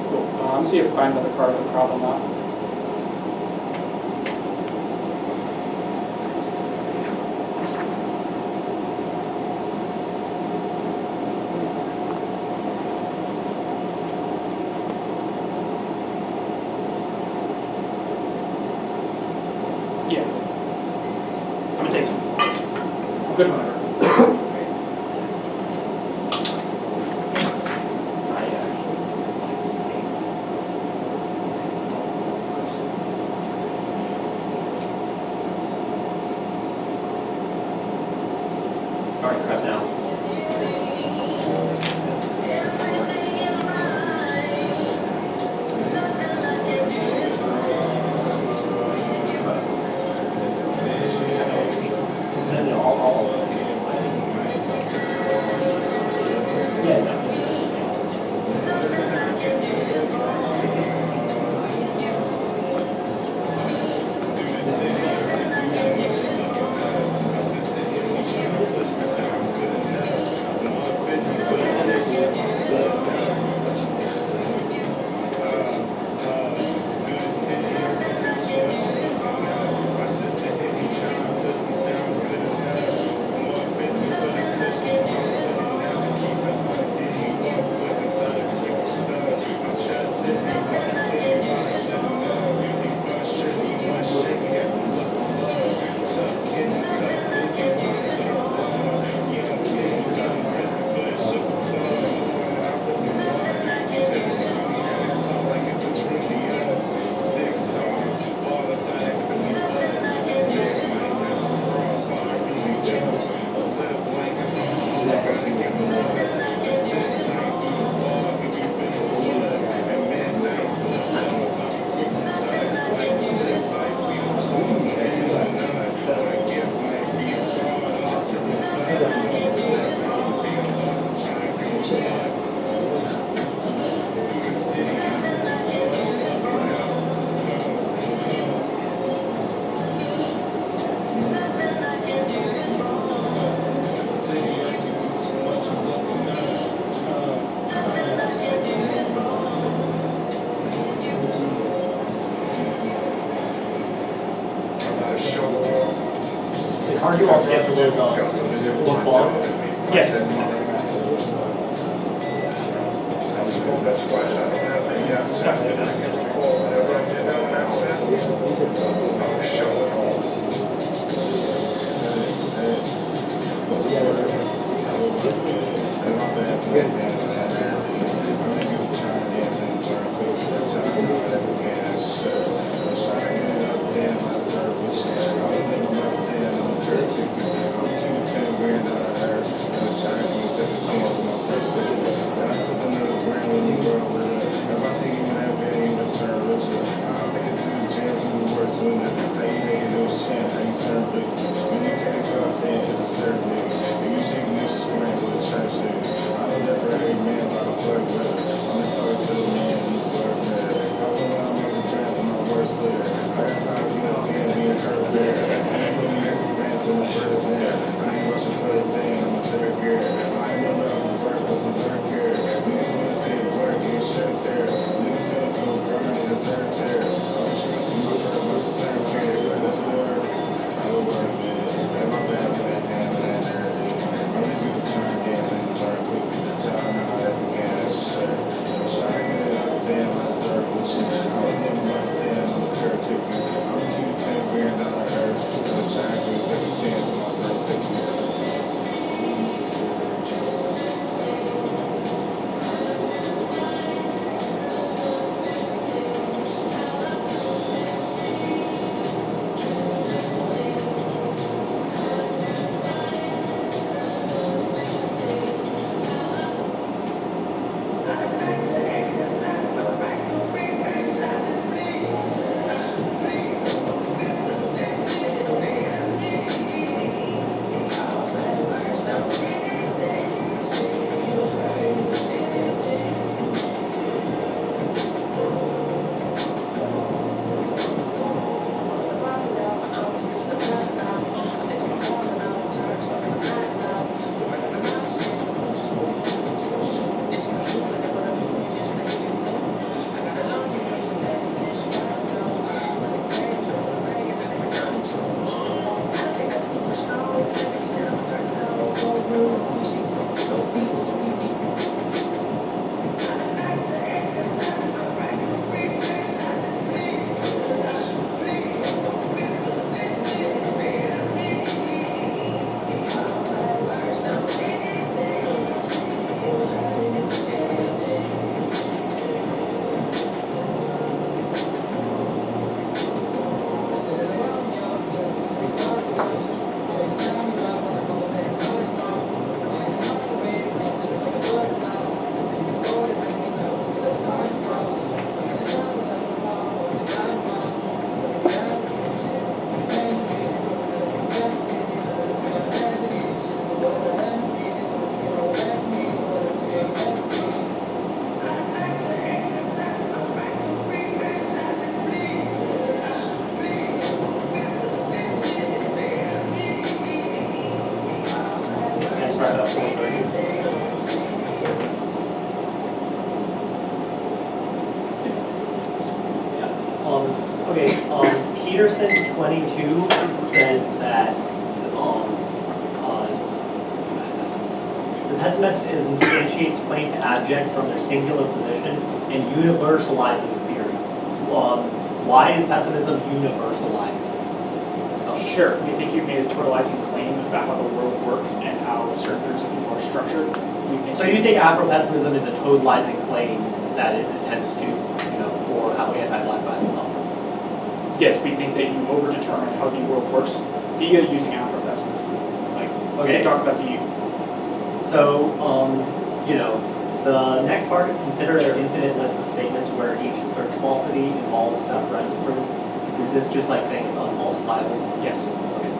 Cool. Let's see if I find another card with a problem now. Yeah. I'm gonna take some. Good one. Alright, cut now. Aren't you also after with football? Yes. Peterson 22 says that the pessimist instantiates claim to abject from their singular position and universalizes theory. Why is pessimism universalized? Sure, we think you've made a totalizing claim about how the world works and how certain groups of people are structured. So you think Afro-pessimism is a totalizing claim that it attempts to, for how anti-black violence operates? Yes, we think that you over-determine how the world works via using Afro-pessimism. We can talk about the... So, the next part, consider an infinite list of statements where each asserts falsity involves self-reference. Is this just like saying it's unfalsifiable? Yes. Okay.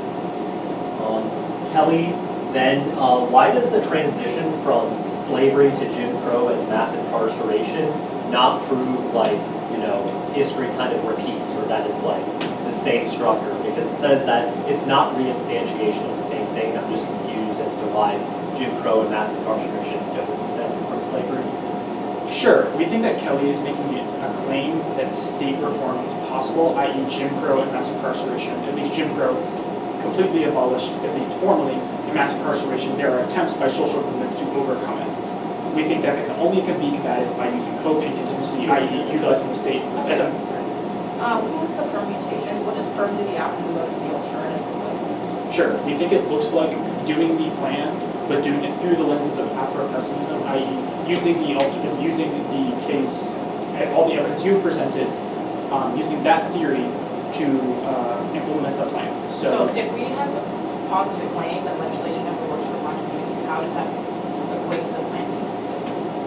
Kelly, then why does the transition from slavery to Jim Crow as mass incarceration not prove history kind of repeats, or that it's like the same structure? Because it says that it's not reinstantiation of the same thing. I'm just confused as to why Jim Crow and mass incarceration don't stem from slavery. Sure, we think that Kelly is making a claim that state reform is possible, i.e. Jim Crow and mass incarceration, at least Jim Crow, completely abolished, at least formally, in mass incarceration, there are attempts by social movements to overcome it. We think that it can only be combated by using hope and contingency, i.e. utilizing the state as a... What's the permutation? What does permanently happen to the alternative? Sure, we think it looks like doing the plan, but doing it through the lenses of Afro-pessimism, i.e. using the case, and all the evidence you've presented, using that theory to implement the plan. So if we have a positive claim that legislation never works for Black communities, how does that equate to the plan?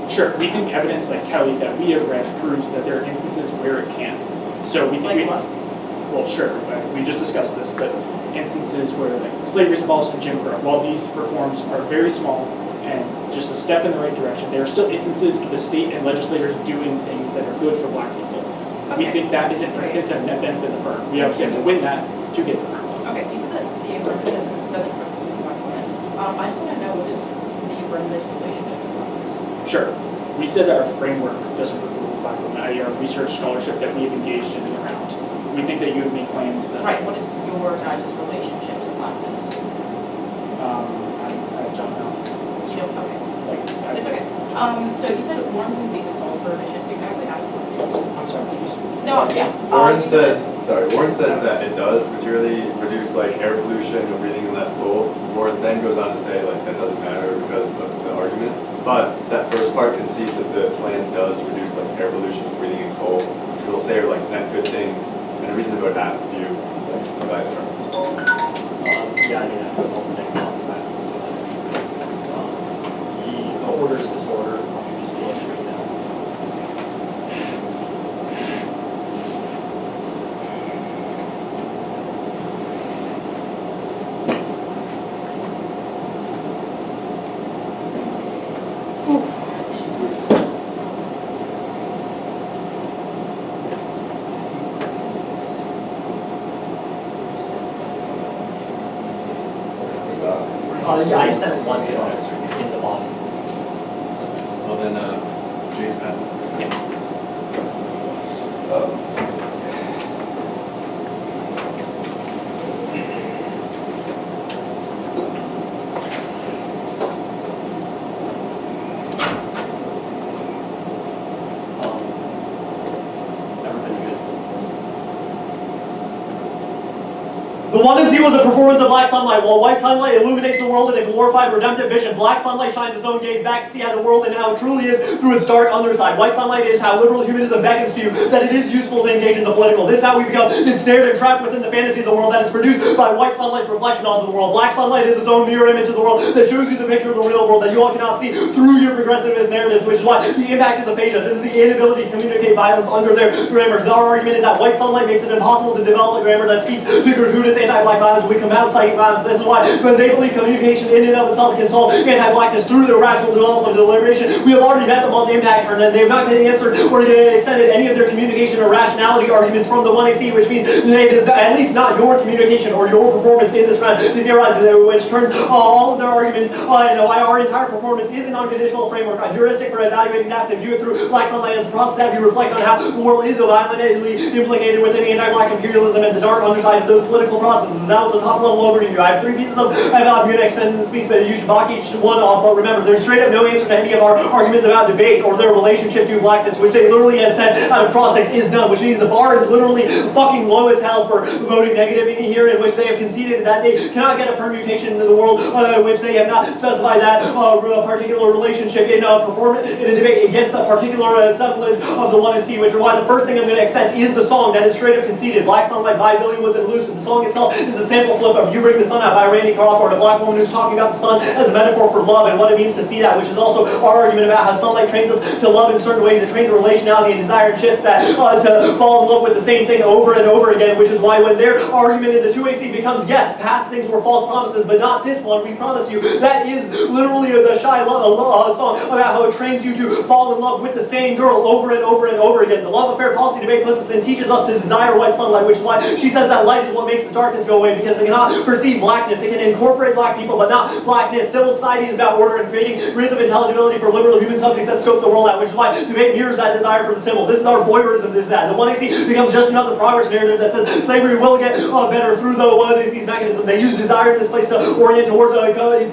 Sure, we think evidence like Kelly that we have read proves that there are instances where it can. So we think well, sure, we just discussed this, but instances where like slavery is abolished and Jim Crow, while these reforms are very small and just a step in the right direction, there are still instances of the state and legislators doing things that are good for Black people. Okay. We think that is an instance of net benefit of the perm. We obviously have to win that to get the perm. Okay, you said that the affirmative doesn't preclude my plan. I just want to know what is the affirmative relationship with Black lives? Sure. We said that our framework doesn't preclude Black women, i.e. our research scholarship that we have engaged in around. We think that you have made claims that... Right, what is your guys' relationship to Blackness? I don't know. You don't? Okay. It's okay. So you said Warren concedes it solves for emissions. Exactly how does it work? I'm sorry, please. No, yeah. Warren says that it does materially reduce like air pollution and breathing in less coal. Warren then goes on to say like that doesn't matter because of the argument. But that first part concedes that the plan does reduce like air pollution, breathing in coal, which will say are like net good things. And a reason to vote half if you buy the term. Yeah, I mean, I put all the negative on that. The order is disorder. You should just feel straight now. Yeah, I sent one hit answer in the bottom. Well then, Jane passed it. The 1 and 2 was a performance of black sunlight. While white sunlight illuminates the world in a glorified, redemptive vision, black sunlight shines its own gaze back to see how the world and how it truly is through its dark underside. White sunlight is how liberal humanism beckons to you that it is useful to engage in the political. This is how we become ensnared and trapped within the fantasy of the world that is produced by white sunlight's reflection onto the world. Black sunlight is its own mirror image of the world that shows you the picture of the real world that you all cannot see through your progressivist narratives, which is why the impact is aphasia. This is the inability to communicate violence under their grammar. Our argument is that white sunlight makes it impossible to develop a grammar that speaks to gratuitous anti-black violence. We combat psychic violence. This is why when they believe communication in and of itself can solve anti-blackness through their rational development of deliberation, we have already met them on the impact turn, and they have not answered or extended any of their communication or rationality arguments from the 1AC, which means it is at least not your communication or your performance in this round that theorizes it, which turned all of their arguments and why our entire performance is an unconditional framework, a heuristic for evaluating that to view it through black sunlight as a process to have you reflect on how the world is violently implicated within anti-black imperialism and the dark underside of those political processes. Now with the top level overview, I have 3 pieces of, I'm going to extend the speech, but you should block each one off, but remember, there's straight up no answer to any of our arguments about debate or their relationship to blackness, which they literally have said out of cross-ex is none, which means the bar is literally fucking low as hell for voting negative in here, in which they have conceded that they cannot get a permutation into the world in which they have not specified that particular relationship in a debate against the particular semblance of the 1 and C, which is why the first thing I'm going to extend is the song that is straight up conceded. Black Sunlight by Billy with an Elusive. The song itself is a sample flip of You Bring the Sun Out by Randy Crawford, a black woman who's talking about the sun as a metaphor for love and what it means to see that, which is also our argument about how sunlight trains us to love in certain ways. It trains relationality and desire, just that to fall in love with the same thing over and over again, which is why when their argument in the 2AC becomes, yes, past things were false promises, but not this one, we promise you, that is literally the Shy Love song about how it trains you to fall in love with the same girl over and over and over again. The love affair policy debate puts us and teaches us to desire white sunlight, which is why she says that light is what makes the darkness go away because it cannot perceive blackness. It can incorporate black people, but not blackness. Civil society is about order and creating grids of intelligibility for liberal human subjects that scope the world out, which is why debate mirrors that desire for the civil. This is our voyeurism, this is that. The 1AC becomes just another progress narrative that says slavery will get better through the 1AC's mechanism. They use desire in this place to orient towards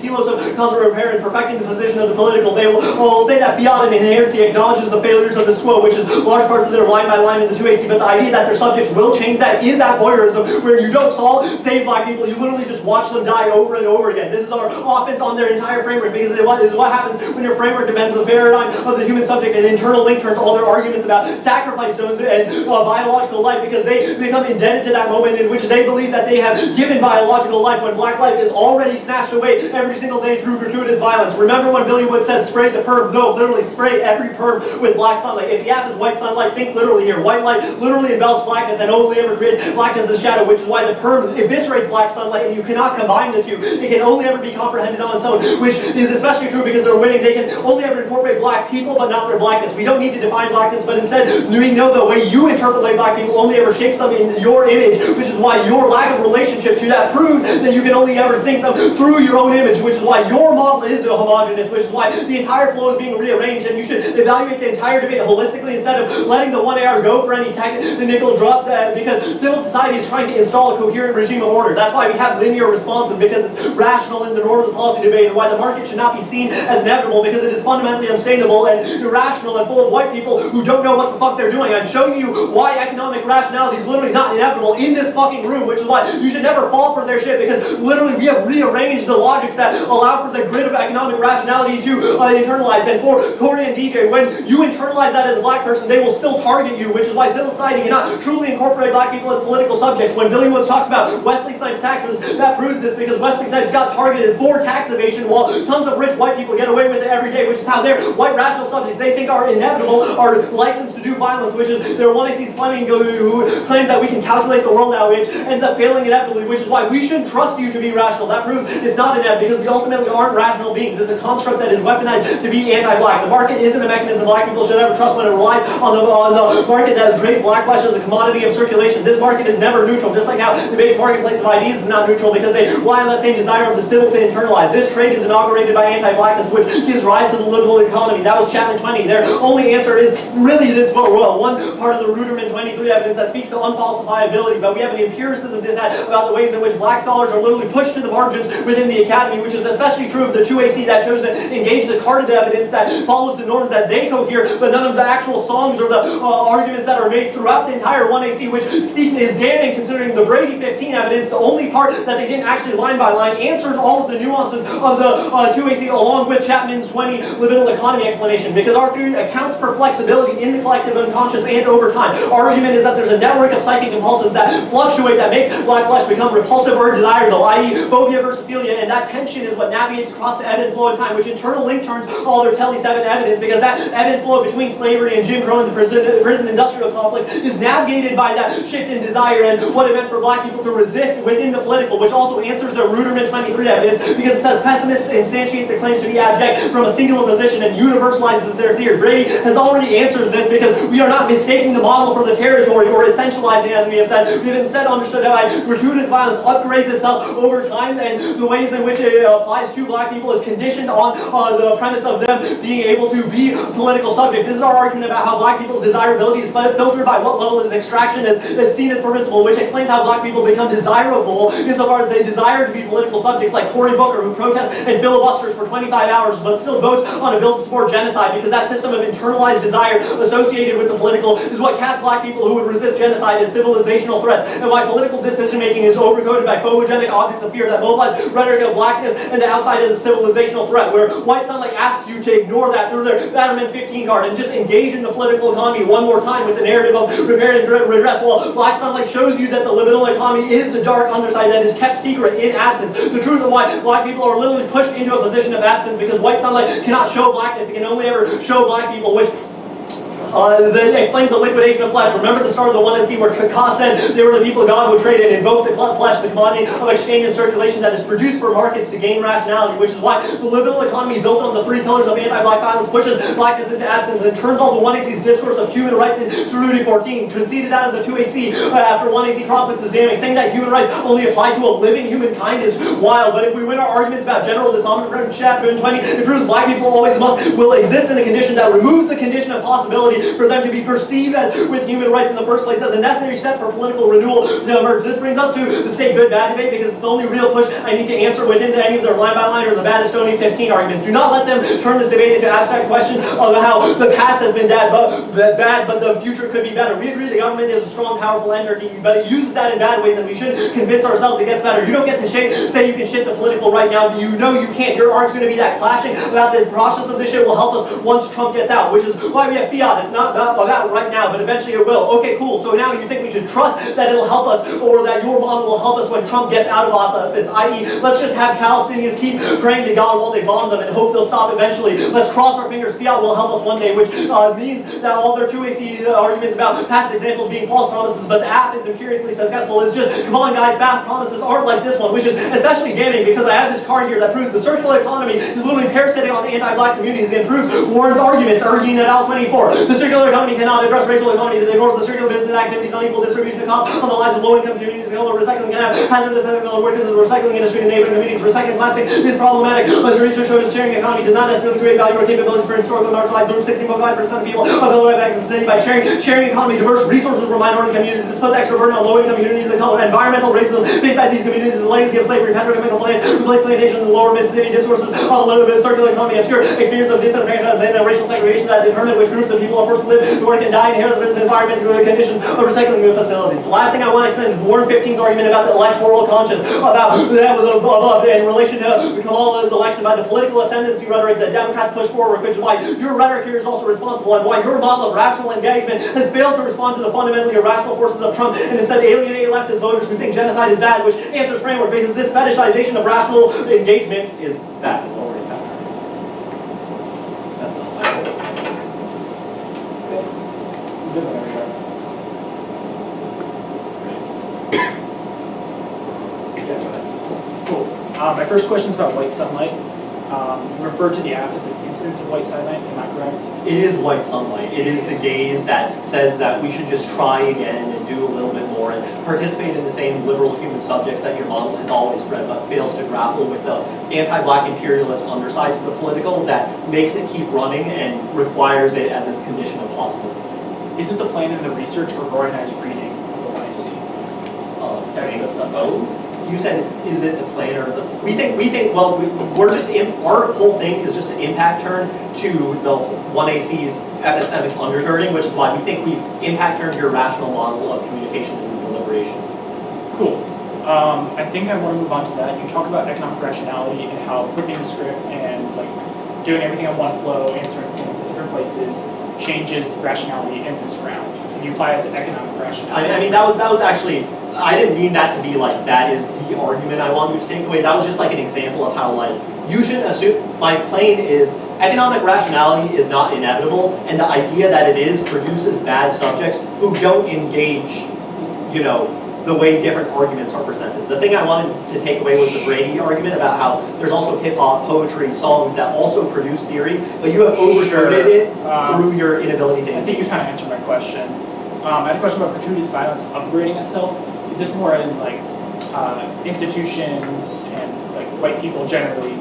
telos of constant repair and perfecting the position of the political. They will say that fiat and inherency acknowledges the failures of the SWO, which is large parts of their line by line in the 2AC, but the idea that their subjects will change that is that voyeurism, where you don't save black people, you literally just watch them die over and over again. This is our offense on their entire framework, because it is what happens when your framework depends on the paradigm of the human subject, and internal link turns all their arguments about sacrifice zones and biological life, because they become indebted to that moment in which they believe that they have given biological life when black life is already snatched away every single day through gratuitous violence. Remember when Billy Wood said spray the perm? No, literally spray every perm with black sunlight. If the app is white sunlight, think literally here. White light literally envelops blackness and only ever creates blackness as shadow, which is why the perm eviscerates black sunlight, and you cannot combine the two. It can only ever be comprehended on its own, which is especially true because they're winning. They can only ever incorporate black people, but not their blackness. We don't need to define blackness, but instead we know the way you interpolate black people only ever shapes them in your image, which is why your lack of relationship to that proves that you can only ever think them through your own image, which is why your model is homogenous, which is why the entire flow is being rearranged, and you should evaluate the entire debate holistically instead of letting the 1AR go for any technical drops, because civil society is trying to install a coherent regime of order. That's why we have linear responses, because it's rational in the norms of policy debate, and why the market should not be seen as inevitable, because it is fundamentally unsustainable and irrational and full of white people who don't know what the fuck they're doing. I'm showing you why economic rationality is literally not inevitable in this fucking room, which is why you should never fall for their shit, because literally we have rearranged the logics that allow for the grid of economic rationality to internalize. And for Corey and DJ, when you internalize that as a black person, they will still target you, which is why civil society cannot truly incorporate black people as political subjects. When Billy Woods talks about Wesley Snipes taxes, that proves this, because Wesley Snipes got targeted for tax evasion while tons of rich white people get away with it every day, which is how their white rational subjects they think are inevitable are licensed to do violence, which is their 1AC's Fleming who claims that we can calculate the world out, which ends up failing inevitably, which is why we shouldn't trust you to be rational. That proves it's not inevitable, because we ultimately aren't rational beings. It's a construct that is weaponized to be anti-black. The market isn't a mechanism black people should ever trust when it relies on the market that trades black flesh as a commodity of circulation. This market is never neutral, just like how debate's marketplace of ideas is not neutral, because they rely on that same desire of the civil to internalize. This trade is inaugurated by anti-blackness, which gives rise to the liberal economy. That was Chapman 20. Their only answer is really this, well, one part of the Ruderman 23 evidence that speaks to unfalsifiability, but we have an empiricism about the ways in which black scholars are literally pushed to the margins within the academy, which is especially true of the 2AC that chose to engage the carded evidence that follows the norms that they cohere, but none of the actual songs or the arguments that are made throughout the entire 1AC, which speaks is damning considering the Brady 15 evidence. The only part that they didn't actually line by line answers all of the nuances of the 2AC along with Chapman's 20 libidinal economy explanation, because our theory accounts for flexibility in the collective unconscious and over time. Our argument is that there's a network of psychic impulses that fluctuate that makes black flesh become repulsive or desirable, i.e. phobia versus philia, and that tension is what navigates across the ebb and flow of time, which internal link turns all their Kelly 7 evidence, because that ebb and flow between slavery and Jim Crow and the prison industrial complex is navigated by that shift in desire and what it meant for black people to resist within the political, which also answers their Ruderman 23 evidence, because it says pessimists instantiate their claims to be abject from a singular position and universalizes their theory. Brady has already answered this, because we are not mistaking the model for the territory or essentializing, as we have said. We've instead understood how gratuitous violence upgrades itself over time, and the ways in which it applies to black people is conditioned on the premise of them being able to be political subject. This is our argument about how black people's desirability is filtered by what level of extraction is seen as permissible, which explains how black people become desirable insofar as they desire to be political subjects, like Cory Booker, who protests and filibusters for 25 hours but still votes on a bill to support genocide, because that system of internalized desire associated with the political is what casts black people who would resist genocide as civilizational threats, and why political decision-making is overcoded by phobogenic objects of fear that mobilize rhetoric of blackness and the outside as a civilizational threat, where white sunlight asks you to ignore that through their Batterman 15 card and just engage in the political economy one more time with the narrative of repair and redress, while black sunlight shows you that the libidinal economy is the dark underside that is kept secret in absence. The truth of why black people are literally pushed into a position of absence, because white sunlight cannot show blackness, it can only ever show black people, which that explains the liquidation of flesh. Remember the start of the 1NC where Ka said they were the people God would trade and invoke the flesh, the commodity of exchange and circulation that is produced for markets to gain rationality, which is why the liberal economy built on the three pillars of anti-black violence pushes blackness into absence and turns all the 1AC's discourse of human rights in Cerruti 14, conceded out of the 2AC after 1AC crosslinks is damning, saying that human rights only apply to a living humankind is wild. But if we win our arguments about general disarmament from chapter 20, it proves black people always will exist in a condition that removes the condition of possibility for them to be perceived as with human rights in the first place as a necessary step for political renewal to emerge. This brings us to the state good bad debate because it's the only real push I need to answer within any of their line by line or the Madison 15 arguments. Do not let them turn this debate into abstract question of how the past has been bad, but the future could be better. We agree the government is a strong, powerful entity, but it uses that in bad ways, and we should convince ourselves it gets better. You don't get to say you can shift the political right now. You know you can't. Your argument's going to be that clashing about this process of this shit will help us once Trump gets out, which is why we have fiat. It's not about right now, but eventually it will. Okay, cool. So now you think we should trust that it'll help us, or that your model will help us when Trump gets out of office, i.e., let's just have Palestinians keep praying to God while they bomb them and hope they'll stop eventually. Let's cross our fingers. Fiat will help us one day, which means that all their 2AC arguments about past examples being false promises, but the app is empirically successful is just, come on guys, past promises aren't like this one, which is especially damning because I have this card here that proves the circular economy is literally parasitic on the anti-black communities. It proves Warren's arguments, arguing at L24. The circular economy cannot address racial economy that ignores the circular business activities, unequal distribution of costs on the lives of low-income communities. Recycling can have hazardous effects on the workers in the recycling industry and neighboring communities. Recycling plastic is problematic. As research shows, the sharing economy does not necessarily create value or capabilities for historical marginalized groups. 16.5% of people of color have access to the city by sharing economy, diverse resources for minority communities. This puts extra burden on low-income communities of color. Environmental racism faced by these communities is the legacy of slavery, petrochemical plants, replaced plantations, and lower Mississippi discourses of a little bit of circular economy, obscure experience of disenfranchisement and racial segregation that determine which groups of people are forced to live, to work, and die in hazardous environmental conditions of recycling facilities. The last thing I want to extend is Warren 15's argument about the electoral conscience, about that was above in relation to Kamala's election by the political ascendancy rhetoric that Democrats push forward, which is why your rhetoric here is also responsible and why your model of rational engagement has failed to respond to the fundamentally irrational forces of Trump and instead alienate leftist voters who think genocide is bad, which answers framework because this fetishization of rational engagement is bad. It's already bad. Cool. My first question is about white sunlight. You referred to the app as an instance of white sunlight, am I correct? It is white sunlight. It is the gaze that says that we should just try again and do a little bit more and participate in the same liberal human subjects that your model has always bred, but fails to grapple with the anti-black imperialist underside to the political that makes it keep running and requires it as its condition of possibility. Isn't the plan in the research for organized reading of the YC? You said, is it the plan or the... We think, well, we're just, our whole thing is just an impact turn to the 1AC's epistemic undergirding, which is why we think we've impact turned your rational model of communication and deliberation. Cool. I think I want to move on to that. You talk about economic rationality and how flipping the script and like doing everything on one flow, answering things in different places, changes rationality in this round. Can you apply it to economic rationality? I mean, that was actually, I didn't mean that to be like, that is the argument I want you to take away. That was just like an example of how like, you shouldn't assume, my claim is economic rationality is not inevitable, and the idea that it is produces bad subjects who don't engage, you know, the way different arguments are presented. The thing I wanted to take away was the Brady argument about how there's also hip-hop, poetry, songs that also produce theory, but you have overshadowed it through your inability to engage. I think you're trying to answer my question. I had a question about gratuitous violence upgrading itself. Is this more in like institutions and like white people generally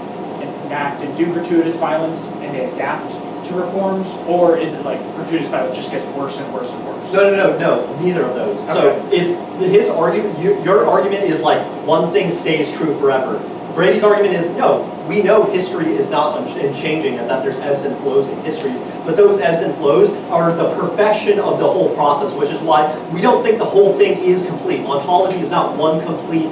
enact and do gratuitous violence and they adapt to reforms, or is it like gratuitous violence just gets worse and worse and worse? No, neither of those. Okay. So it's his argument, your argument is like one thing stays true forever. Brady's argument is no, we know history is not changing and that there's ebbs and flows in histories, but those ebbs and flows are the perfection of the whole process, which is why we don't think the whole thing is complete. Ontology is not one complete,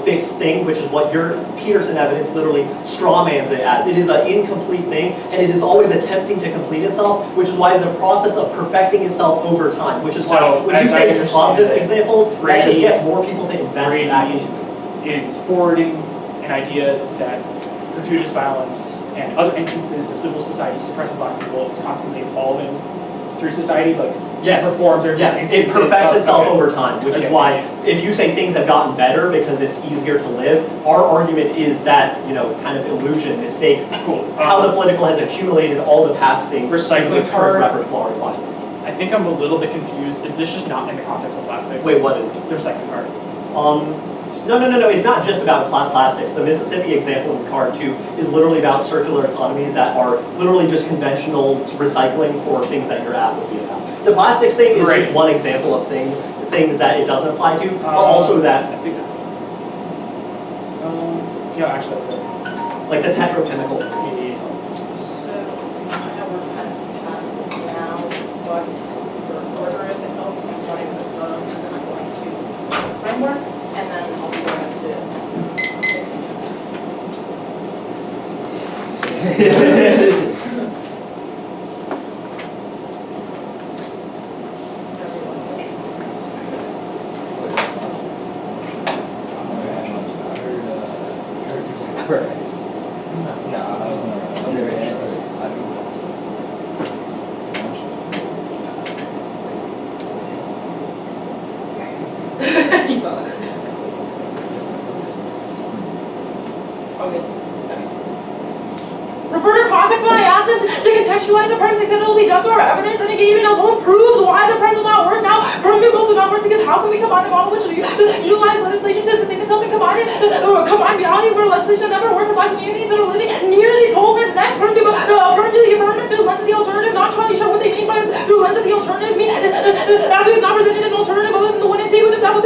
fixed thing, which is what your Peterson evidence literally strawmans it as. It is an incomplete thing, and it is always attempting to complete itself, which is why it's a process of perfecting itself over time, which is why when you say positive examples, that just gets more people to invest back into it. It's forwarding an idea that gratuitous violence and other instances of civil society suppressing black people is constantly evolving through society, like Yes. reforms or Yes, it instances perfects of- itself okay. over time, which is Okay. why if you say things have gotten better because it's easier to live, our argument is that, kind of illusion, mistakes, Cool. how the political has accumulated all the past things Recycling into the current card. repertoire requirements. I think I'm a little bit confused. Is this just not in the context of plastics? Wait, what is? The recycling card. No, it's not just about plastics. The Mississippi example in card 2 is literally about circular economies that are literally just conventional recycling for things that you're advocating about. The plastics thing is just one example of things that it doesn't apply to, but also that, I think. Actually, that was it. like the petrochemical. So, I know we're kind of past it now, but for order, if it helps, I'm starting with the verbs, and I'm going to the framework, and then I'll be going to He saw that. Okay. Refer to context when I asked him to contextualize the premise. They said it will be done through our evidence, and he gave me no one proves why the premise will not work. Now, permanent both will not work because how can we combine a model which will utilize legislation to sustain itself and combine reality where legislation never worked for black communities that are living near these homelands next? Turn to the affirmative through the lens of the alternative, not trying to show what they mean by through the lens of the alternative. As we have not presented an alternative other than the one and say, but if that's what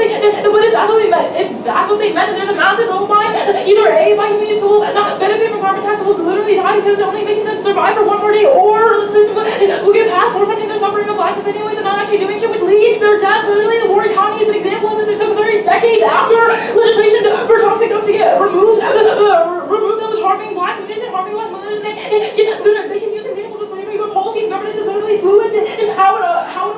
they meant, then there's a massive double bind. Either A, black communities who will not benefit from carbon tax will literally die because they're only making them survive for one more day, or the system will get past forfeiting their suffering of blackness anyways and not actually doing shit, which leads to their death. Literally, the Warren County is an example of this. It took 30 decades after legislation for toxic dumps to get removed that was harming black communities and harming black mothers. They can use examples of slavery, but policy and governance is literally fluid. How an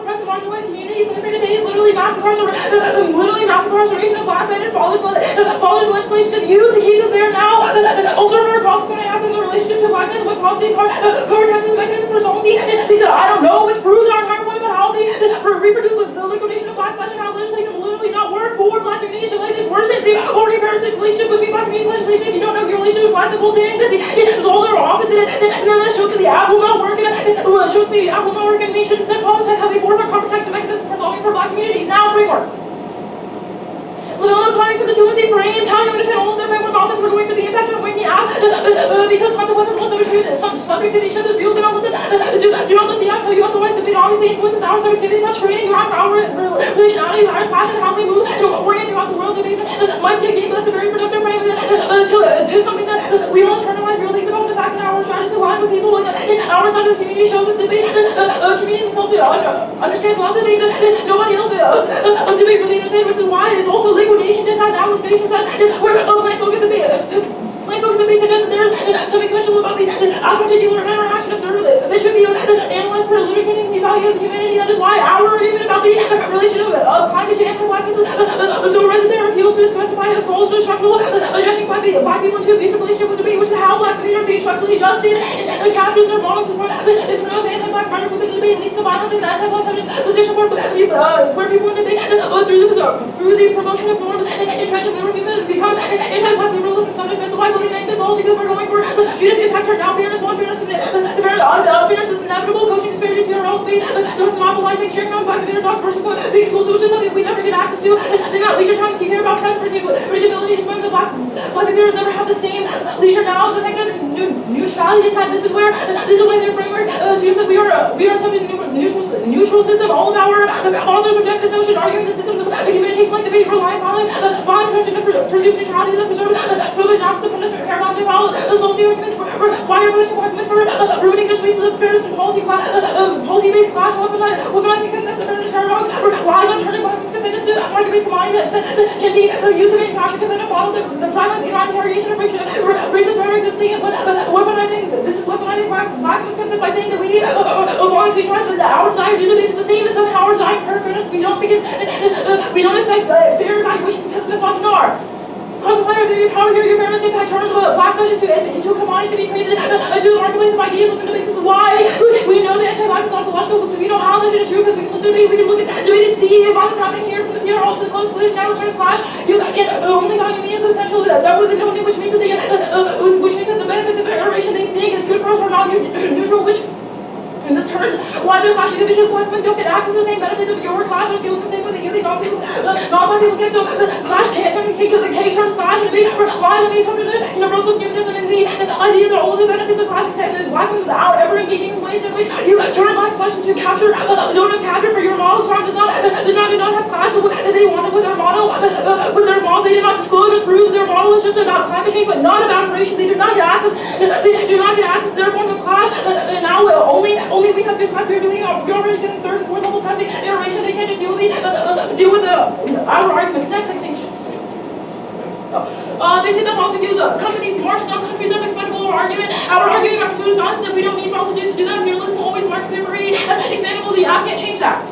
oppressed and marginalized community slavery today is literally mass incarceration of black men and fathers legislation is used to keep them there now. Also, remember cross when I asked them the relationship to blackness with policy and cover taxes mechanism for sovereignty. They said, I don't know, which proves our entire point about how they reproduce the liquidation of black flesh and how legislation will literally not work for black communities. Like this worsens the already parasitic relationship between black communities and legislation. If you don't know your relationship with blackness, whole saying that it's all their office and then that shows to the app will not work and shows to the app will not work and they shouldn't set politics how they forfeit cover tax mechanism for solving for black communities. Now framework. Little economy from the 2 and say frames, how you understand all of their framework office, we're going for the impact of bringing the app, because consequences will subjectivity should be real, do not let the app tell you otherwise, it obviously influences our subjectivity, not training, our relationality, our passion, how we move, orient throughout the world, debate might be a game, but that's a very productive frame to something that we all internalize real things about the fact that our strategies align with people in our side of the community shows us debate, community itself understands lots of things that nobody else debate really understands, which is why it's also liquidation decide now with patients that where plan focus and base suggests that there's something special about the particular interaction observed that should be analyzed for elucidating the value of humanity. That is why our argument about the relation of climate change and blackness is so resident there appeals to specify as well as the structural adjusting black people into abusive relationship with debate, which is how black people are being structurally adjusted and captured in their wrongs support is pronounced anti-black rhetoric within the debate and leads to violence and anti-black position where people in debate through the promotion of norms and entrenched liberal movement has become anti-black liberalism subject. That's why voting this all because we're going for treated impact turn now fairness one fairness is inevitable coaching disparities we are all be monopolizing sharing on black fair talks versus big schools which is something we never get access to. They got leisure time to hear about predictability just when the black thinkers never have the same leisure now. The second neutrality side, this is why their framework assumes that we are subject to neutral system. All of our authors reject this notion, arguing the system of communication like debate relying on violent protection to presume neutrality that preserve privilege not to punish paramount to follow assaulting arguments require punishing black men for ruining their spaces of fairness and policy-based clash, weaponizing concepts of fairness paradox, relies on turning black consented to market-based commodity that can be used to manufacture consented model that silence interrogation of racist rhetoric existing and weaponizing black consented by saying that we of all speech rights that our desire to debate is the same as somehow our desire for fairness. We don't expect fair evaluation because of misogyny. Consequently, quantify the power here, your fairness impact terms of black fashion into a commodity to be traded to the marketplace of ideas looking to make this is why we know the anti-black is ontological, but we know how that is true because we can look at debate, we can look at debate and see if violence happening here from the PR all to the close split, now the turns clash. You can only value me as a potential that was a known, which means that the benefits of iteration they think is good for us are not neutral, which in this turns why they're clashing because black women don't get access to the same benefits of your clash or skills in the same way that you think non black people get. So clash can't turn because the K turns clash and be violating under the universal humanism and the idea that all of the benefits of clash extend to black women without ever engaging in ways in which you turn black flesh into capture a zone of capture for your model. Strong does not have clash that they wanted with their model. With their model, they did not disclose or prove their model is just about climate change, but not about iteration. They do not get access. They do not get access to their form of clash. And now only we have good class. We're already doing third and fourth level testing. Iteration. They can't just deal with our arguments. Next extinction. They say that fossil fuels companies mark some countries as expendable. Our argument about food is nonsense. That we don't need fossil fuels to do that. Fearless will always mark free as expendable. The app can't change that.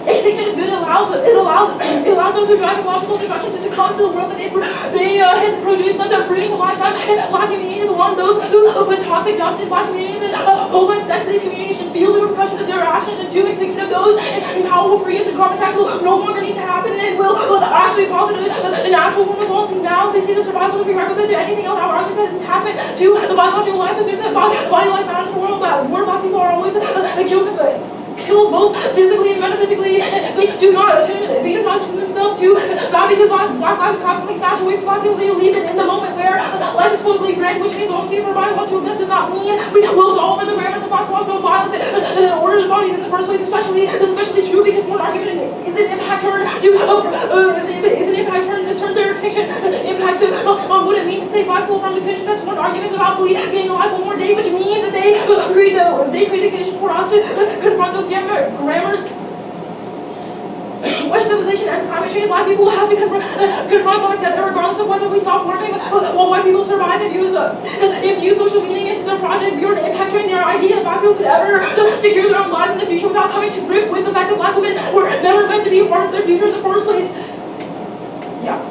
Extinction is good. It allows those who drive ecological destruction to succumb to the world that they had produced. Let them free to lifetime. And black communities along those who put toxic dumps in black communities and covalent next to these communities should feel the repercussion of their actions. And two, extinction of those and powerful free use of carbon tax will no longer need to happen, and it will actually positive an actual form of resulting. Now they see the survival of the prerequisite to anything else. Our argument that attachment to the biological life assumes that body life matters in the world. That more black people are always killed both physically and metaphysically. They do not attune themselves to that because black lives constantly snatch away from black people. They leave it in the moment where life is supposedly granted, which means only for biological death does not mean we will solve for the grammars of no violence in order to bodies in the first place. This is especially true because more argument is an impact turn to this turn to extinction impact on what it means to save black people from extinction. That's one argument about being alive one more day, which means that they create the conditions for us to confront those grammars. When civilization ends climate change, black people will have to confront black death regardless of whether we stop warming while white people survive and use social media into their project beyond impacting their idea that black people could ever secure their own lives in the future without coming to grips with the fact that black women were never meant to be a part of their future in the first place. Yeah.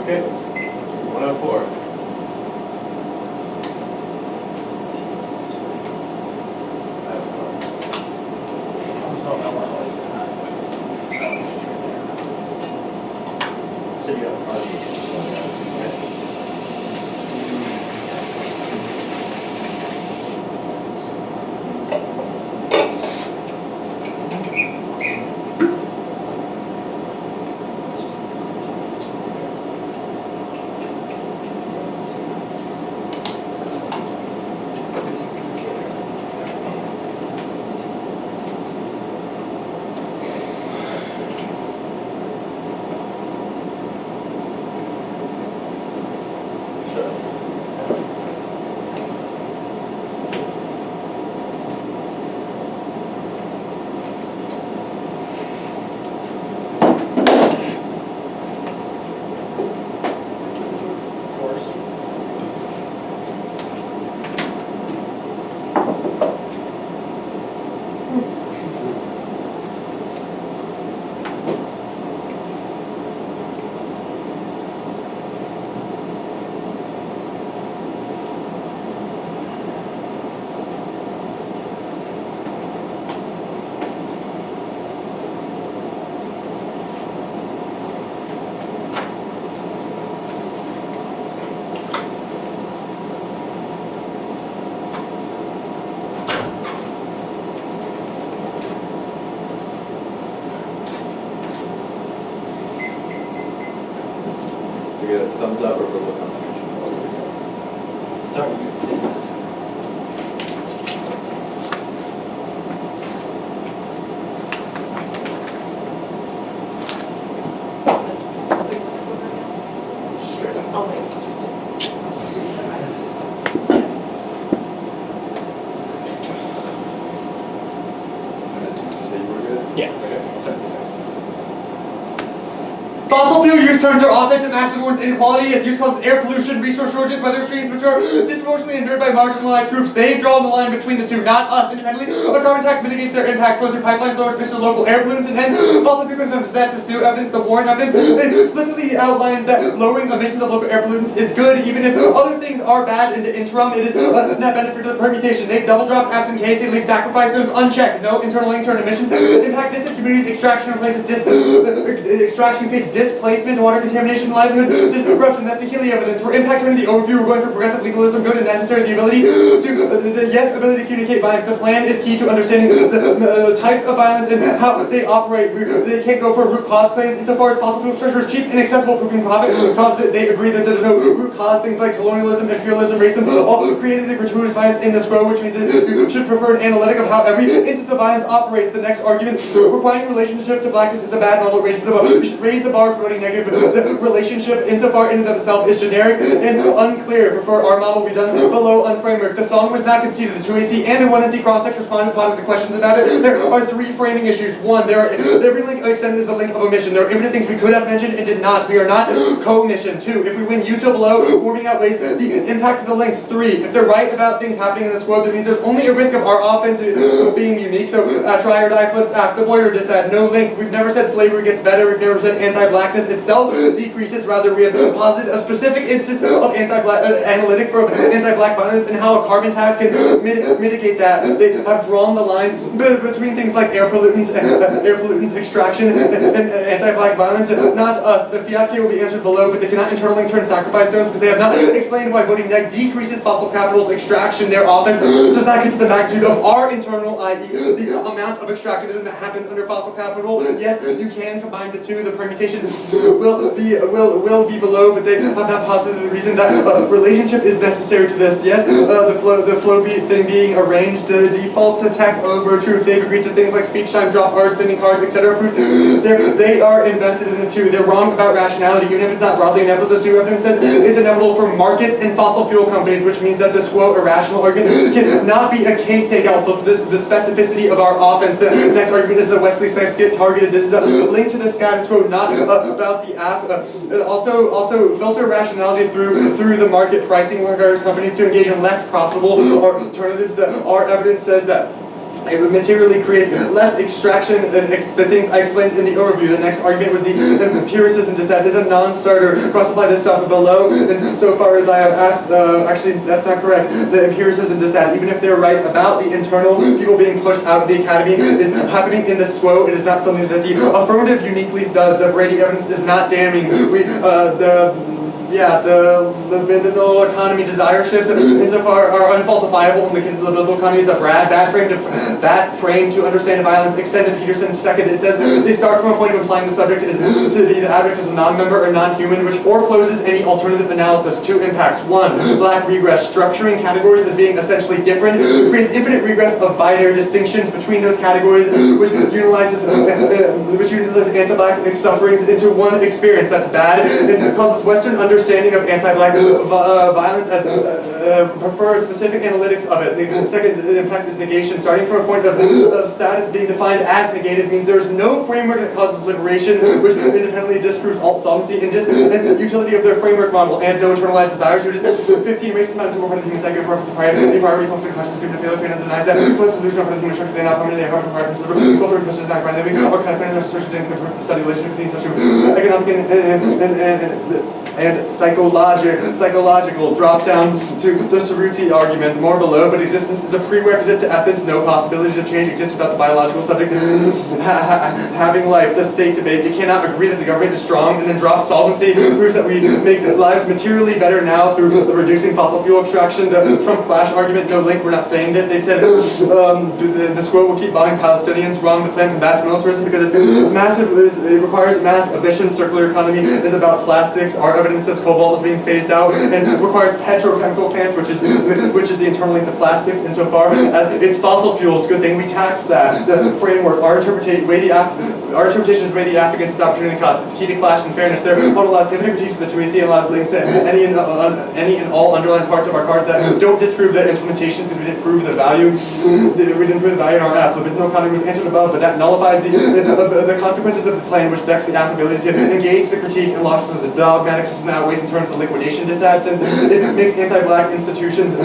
Okay, 104. So you have a project. You get a thumbs up or verbal confirmation. Sorry. Madison, did you say you were good? Yeah. Okay, I'll start this out. Fossil fuel use turns are offensive massive warrants inequality as use causes air pollution, resource shortages, weather extremes which are disproportionately endured by marginalized groups. They've drawn the line between the two, not us independently. A carbon tax mitigates their impacts, slows their pipelines, lowers emissions of local air pollutants, and then fossil fuel consumption. That's the suit evidence, the warrant evidence. It explicitly outlines that lowering emissions of local air pollutants is good, even if other things are bad in the interim. It is a net benefit to the permutation. They've double dropped absent case, they leave sacrifice zones unchecked. No internal intern emissions impact distant communities. Extraction replaces extraction case displace displacement, water contamination, livelihood disruption. That's the Healy evidence. For impact turning the overview, we're going for progressive legalism, good and necessary, the ability to communicate violence. The plan is key to understanding the types of violence and how they operate. They can't go for root cause claims. Insofar as fossil fuel extraction is cheap and accessible, proving profit causes, they agree that there's no root cause. Things like colonialism, imperialism, racism, all created the gratuitous violence in this row, which means that you should prefer an analytic of how every instance of violence operates. The next argument, applying relationship to blackness is a bad model. You should raise the bar for voting negative. The relationship, insofar in and of itself, is generic and unclear. Prefer our model be done below unframework. The song was not conceded. The 2AC and the 1NC cross-sex responded positive to questions about it. There are three framing issues. One, every link extended is a link of omission. There are infinite things we could have mentioned and did not. We are not co-mission. Two, if we win U till below, warming outweighs the impact of the links. Three, if they're right about things happening in this world, that means there's only a risk of our offense being unique. So try or die flips after the voyeur dissent. No link. We've never said slavery gets better. We've never said anti-blackness itself decreases. Rather, we have posited a specific instance of analytic for anti-black violence and how a carbon tax can mitigate that. They have drawn the line between things like air pollutants, extraction, and anti-black violence. Not us. The fiat will be answered below, but they cannot internally turn sacrifice zones because they have not explained why voting neg decreases fossil capital's extraction. Their offense does not get to the magnitude of our internal, i.e. the amount of extractivism that happens under fossil capital. Yes, you can combine the two. The permutation will be below, but they have not posited the reason that relationship is necessary to this. Yes, the flow thing being arranged default to tech over truth. They've agreed to things like speech time, drop art, sending cards, etc. Proof they are invested in it too. They're wrong about rationality, even if it's not broadly inevitable. The Sue evidence says it's inevitable for markets and fossil fuel companies, which means that this quote irrational argument cannot be a case takeout for the specificity of our offense. The next argument is a Wesley Snipes get targeted. This is a link to the status quo, not about the app. It also filter rationality through the market pricing requires companies to engage in less profitable alternatives. Our evidence says that it materially creates less extraction than the things I explained in the overview. The next argument was the empiricism dissent is a non-starter. Cross-apply this stuff below, and so far as I have asked, actually that's not correct. The empiricism dissent, even if they're right about the internal people being pushed out of the academy, is happening in the SWO. It is not something that the affirmative uniquely does. The Brady evidence is not damning. The libidinal economy desire shifts insofar are unfalsifiable, and the libidinal economy is a bad frame to understand violence. Extended Peterson second, it says they start from a point of implying the subject is to be the object as a non-member or non-human, which forecloses any alternative analysis. Two impacts. One, black regress. Structuring categories as being essentially different creates infinite regress of binary distinctions between those categories, which utilizes anti-black sufferings into one experience. That's bad. It causes Western understanding of anti-black violence as prefer specific analytics of it. The second impact is negation. Starting from a point of status being defined as negated means there is no framework that causes liberation, which independently disproves alt solvency and utility of their framework model, and no internalized desires. You're just 15 races not into more part of the human psyche, perfect to priority, conflict, conscious, given to failure, and denies that. Flip delusion of the human structure, they not permanently, they are prior to cultural questions, not grand living, or kind of financial social data, the study relationship between social, economic, and psychological drop down to the Cerruti argument, more below, but existence is a prerequisite to Athens. No possibilities of change exist without the biological subject having life. The state debate, you cannot agree that the government is strong and then drop solvency. Proves that we make lives materially better now through the reducing fossil fuel extraction. The Trump clash argument, no link, we're not saying that. They said this quote will keep bombing Palestinians. Wrong, the plan combats militarism because it's massive, it requires mass emissions. Circular economy is about plastics. Our evidence says cobalt is being phased out and requires petrochemical plants, which is the internal link to plastics insofar as it's fossil fuels. Good thing we tax that. The framework, our interpretation is weigh the Africans the opportunity cost. It's key to clash and fairness. There model allows infinite critiques of the 2AC and allows links to any and all underlying parts of our cards that don't disprove the implementation because we didn't prove the value. We didn't prove the value in our app. Libidinal economy was answered above, but that nullifies the consequences of the plan, which decks the app ability to engage the critique and losses the dogmatic system that outweighs in terms of liquidation dissent, since it makes anti-black institutions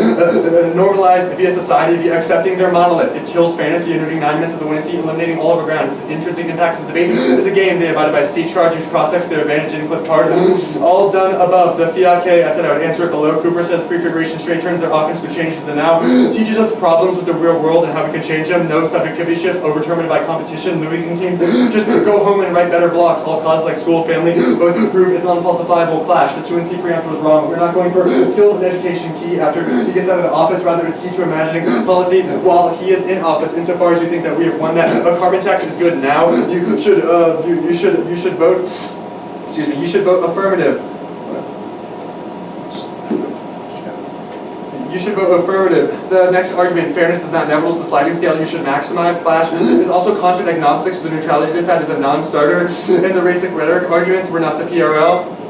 normalized via society via accepting their monolith. It kills fairness via introducing 9 minutes of the winning seat, eliminating all overground. Its intrinsic impacts as debate is a game. They abided by stage cards, use cross-sex, their advantage, didn't clip card. All done above. The fiat K, I said I would answer it below. Cooper says prefiguration straight turns their offense which changes the now. Teaches us problems with the real world and how we can change them. No subjectivity shifts, overdetermined by competition. Losing team, just go home and write better blocks. All causes like school, family, both prove it's an unfalsifiable clash. The 2NC preamp was wrong. We're not going for skills and education key after he gets out of the office. Rather, it's key to imagining policy while he is in office. Insofar as you think that we have won that a carbon tax is good now, you should vote. Excuse me. You should vote affirmative. You should vote affirmative. The next argument, fairness is not inevitable, it's a sliding scale you should maximize. Clash is also content agnostic, so the neutrality dissent is a non-starter. And the racic rhetoric arguments were not the PRL.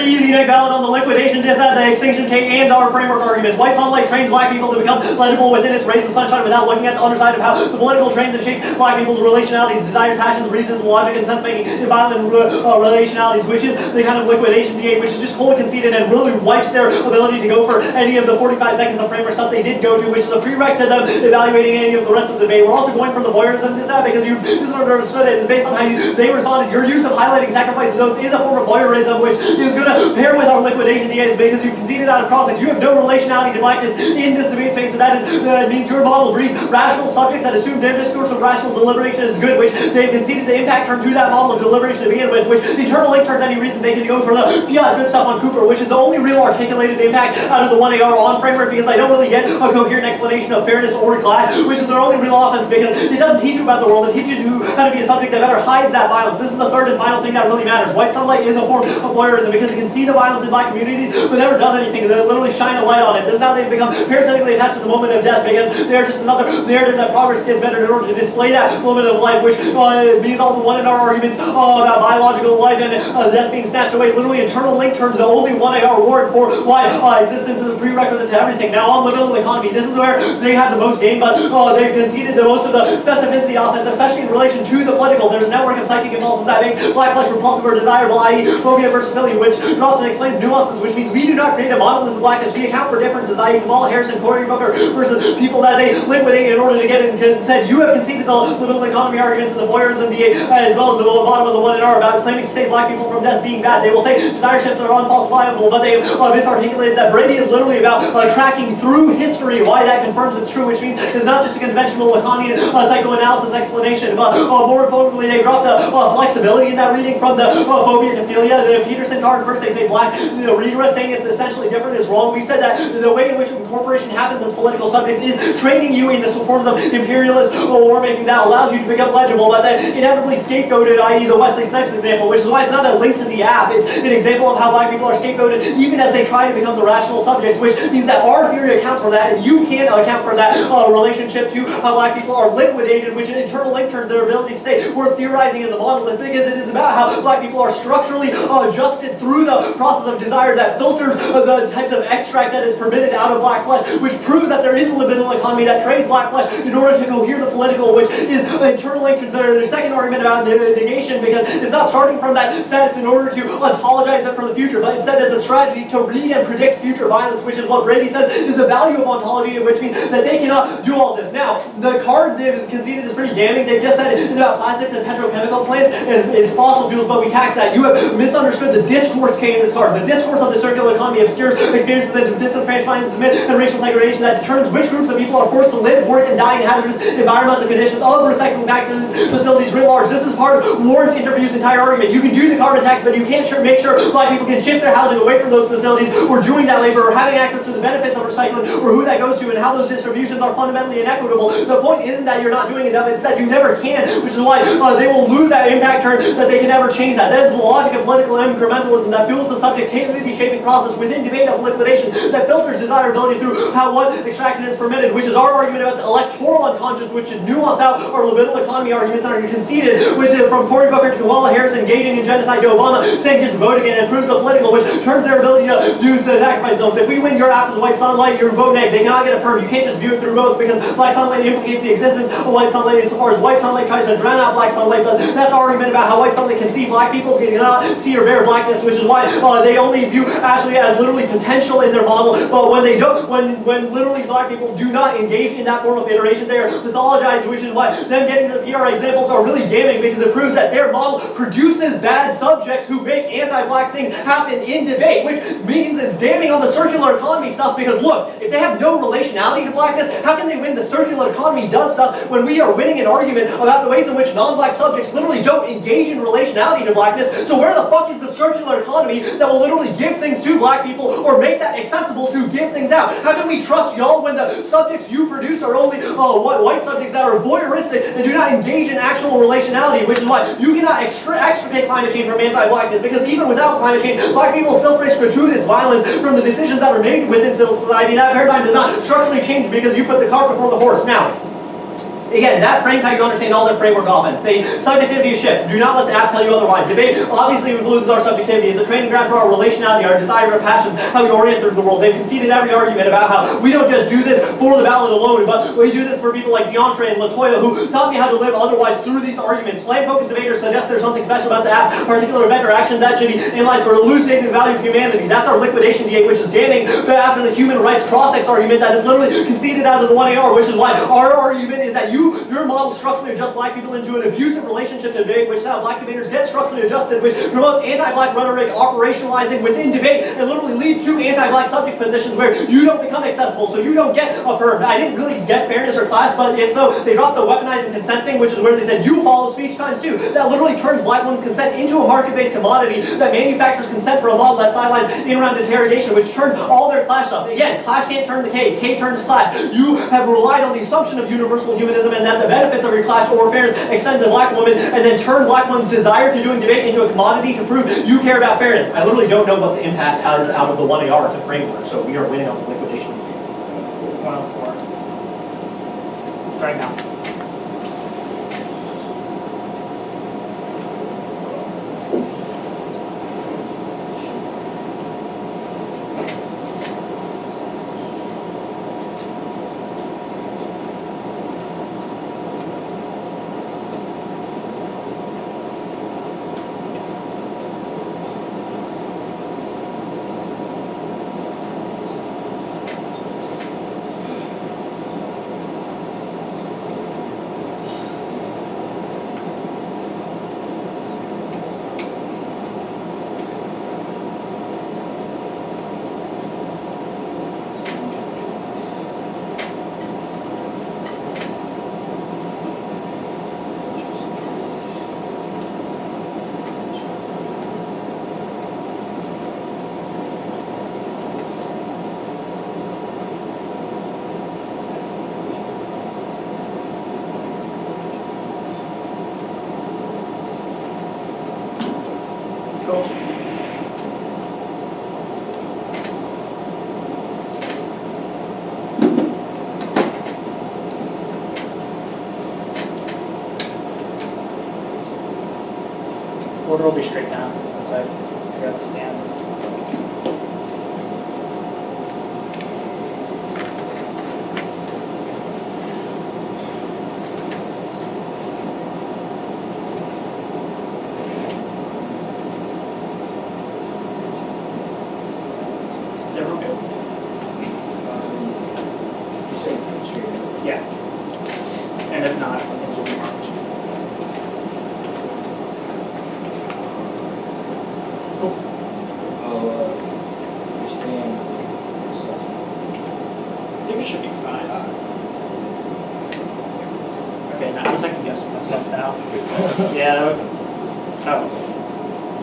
Pretty easy neck ballot on the liquidation, dissent, the extinction, K, and our framework arguments. White sunlight trains black people to become legible within its rays of sunshine without looking at the underside of how the political trains that shape black people's relationalities, desires, passions, reasons, logic, and sense-making in violent relationalities, which is the kind of liquidation D8, which is just cold conceited and really wipes their ability to go for any of the 45 seconds of framework stuff they did go to, which is a prereq to them evaluating any of the rest of the debate. We're also going from the voyeurism dissent because you misunderstood it. It's based on how they responded. Your use of highlighting sacrifice notes is a form of voyeurism, which is going to pair with our liquidation D8s because you've conceded out of cross-sex. You have no relationality to blackness in this debate space, so that means your model breeds rational subjects that assume their discourse of rational deliberation is good, which they've conceded the impact term to that model of deliberation to begin with, which the eternal link turns any reason they can go for the fiat good stuff on Cooper, which is the only real articulated impact out of the 1AR on framework, because I don't really get a coherent explanation of fairness or class, which is their only real offense, because it doesn't teach you about the world, it teaches you how to be a subject that better hides that violence. This is the third and final thing that really matters. White sunlight is a form of voyeurism because it can see the violence in black communities, but never does anything. They literally shine a light on it. This is how they've become parasitically attached to the moment of death, because they're just another narrative that progress gets better in order to display that moment of life, which means all the 1AR arguments about biological life and death being snatched away. Literally, eternal link turns the only 1AR warrant for why existence is a prerequisite to everything. Now, on liberal economy, this is where they have the most game, but they've conceded the most of the specificity offense, especially in relation to the political. There's a network of psychic impulses that make black flesh repulsive or desirable, i.e. phobia versus philia, which often explains nuances, which means we do not create a monolith of blackness. We account for differences, i.e. Kamala Harris and Cory Booker versus people that they liquidate in order to get in consent. You have conceded the liberal economy arguments and the voyeurism D8, as well as the bottom of the 1AR about claiming to save black people from death being bad. They will say desire shifts are unfalsifiable, but they misarticulated that Brady is literally about tracking through history why that confirms it's true, which means it's not just a conventional Lacanian psychoanalysis explanation, but more importantly, they brought the flexibility in that reading from the phobia to philia. The Peterson card, first they say black regress, saying it's essentially different is wrong. We said that the way in which incorporation happens as political subjects is training you in the forms of imperialist war making that allows you to become legible, but then inevitably scapegoated, i.e. the Wesley Snipes example, which is why it's not a link to the app. It's an example of how black people are scapegoated even as they try to become the rational subjects, which means that our theory accounts for that, and you can't account for that relationship to how black people are liquidated, which an internal link turns their ability to say we're theorizing as a monolith, because it is about how black people are structurally adjusted through the process of desire that filters the types of extract that is permitted out of black flesh, which proves that there is a libidinal economy that trades black flesh in order to cohere the political, which is internal link to their second argument about negation, because it's not starting from that status in order to ontologize it for the future, but instead it's a strategy to read and predict future violence, which is what Brady says is the value of ontology, which means that they cannot do all this. Now, the card they've conceded is pretty damning. They've just said it's about plastics and petrochemical plants, and it's fossil fuels, but we tax that. You have misunderstood the discourse K in this card. The discourse of the circular economy obscures experiences of disenfranchisement and racial segregation that determines which groups of people are forced to live, work, and die in hazardous environmental conditions of recycling facilities writ large. This is part of Warren's interview's entire argument. You can do the carbon tax, but you can't make sure black people can shift their housing away from those facilities, or doing that labor, or having access to the benefits of recycling, or who that goes to, and how those distributions are fundamentally inequitable. The point isn't that you're not doing enough, it's that you never can, which is why they will lose that impact turn, that they can never change that. That is the logic of political incrementalism that fuels the subjectivity shaping process within debate of liquidation that filters desirability through what extraction is permitted, which is our argument about the electoral unconscious, which should nuance out our libidinal economy arguments that are conceded, which is from Cory Booker to Kamala Harris engaging in genocide to Obama saying just vote again and proves the political, which turns their ability to do sacrifice zones. If we win your app as white sunlight, your vote neg, they cannot get a perm. You can't just view it through both, because black sunlight implicates the existence of white sunlight insofar as white sunlight tries to drown out black sunlight, but that's our argument about how white sunlight can see black people cannot see or bear blackness, which is why they only view Ashley as literally potential in their model, but when they don't, when literally black people do not engage in that form of iteration, they are pathologized, which is why them getting to the PR examples are really damning, because it proves that their model produces bad subjects who make anti-black things happen in debate, which means it's damning on the circular economy stuff, because look, if they have no relationality to blackness, how can they win the circular economy does stuff when we are winning an argument about the ways in which non-black subjects literally don't engage in relationality to blackness? So where the fuck is the circular economy that will literally give things to black people or make that accessible to give things out? How can we trust y'all when the subjects you produce are only white subjects that are voyeuristic and do not engage in actual relationality, which is why you cannot extricate climate change from anti-blackness, because even without climate change, black people still face gratuitous violence from the decisions that are made within civil society. That paradigm does not structurally change because you put the cart before the horse. Now, Again, that frames how you understand all their framework offense. They subjectivity is shift. Do not let the app tell you otherwise. Debate obviously influences our subjectivity. It's a training ground for our relationality, our desire, our passion, how we orient through the world. They've conceded every argument about how we don't just do this for the ballot alone, but we do this for people like DeAndre and Latoya who taught me how to live otherwise through these arguments. Plan-focused debaters suggest there's something special about the app's particular event or action that should be analyzed for elucidating the value of humanity. That's our liquidation debate, which is damning after the human rights cross-ex argument that is literally conceded out of the 1AR, which is why our argument is that your model structurally adjusts black people into an abusive relationship to debate, which now black debaters get structurally adjusted, which promotes anti-black rhetoric operationalizing within debate and literally leads to anti-black subject positions where you don't become accessible, so you don't get affirmed. I didn't really get fairness or class, but if so, they dropped the weaponizing consent thing, which is where they said you follow speech times two. That literally turns black women's consent into a market-based commodity that manufactures consent for a model that sidelines in-round interrogation, which turned all their class stuff. Again, class can't turn the K turns class. You have relied on the assumption of universal humanism and that the benefits of your class or fairness extend to black women, and then turn black women's desire to doing debate into a commodity to prove you care about fairness. I literally don't know what the impact has out of the 1AR to framework, so we are winning on the liquidation. 104. Starting now. Order will be straight down once I figure out the stand. Is everyone good? Yeah. And if not, things will be marked. I think it should be fine. Okay, now I'm second guessing myself now. Yeah, that would. Oh.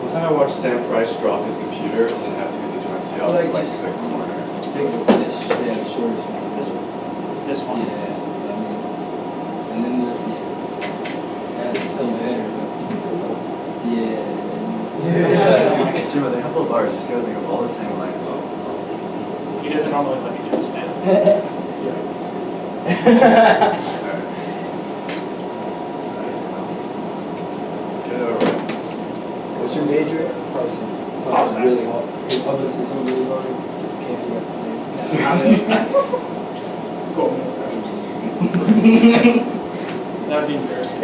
One time I watched Sam Price drop his computer and then have to do the joint CL Like like just the corner. Fix this, yeah, the shortest one. This one. This one. Yeah, I mean, and then that's still better, but yeah. Jim, they have little bars, just gotta make them all the same length. He doesn't normally let me do a stance. What's your major? Something really hard. Publicly, something really hard. Can't figure out his name. Cool. Engineering. That would be embarrassing.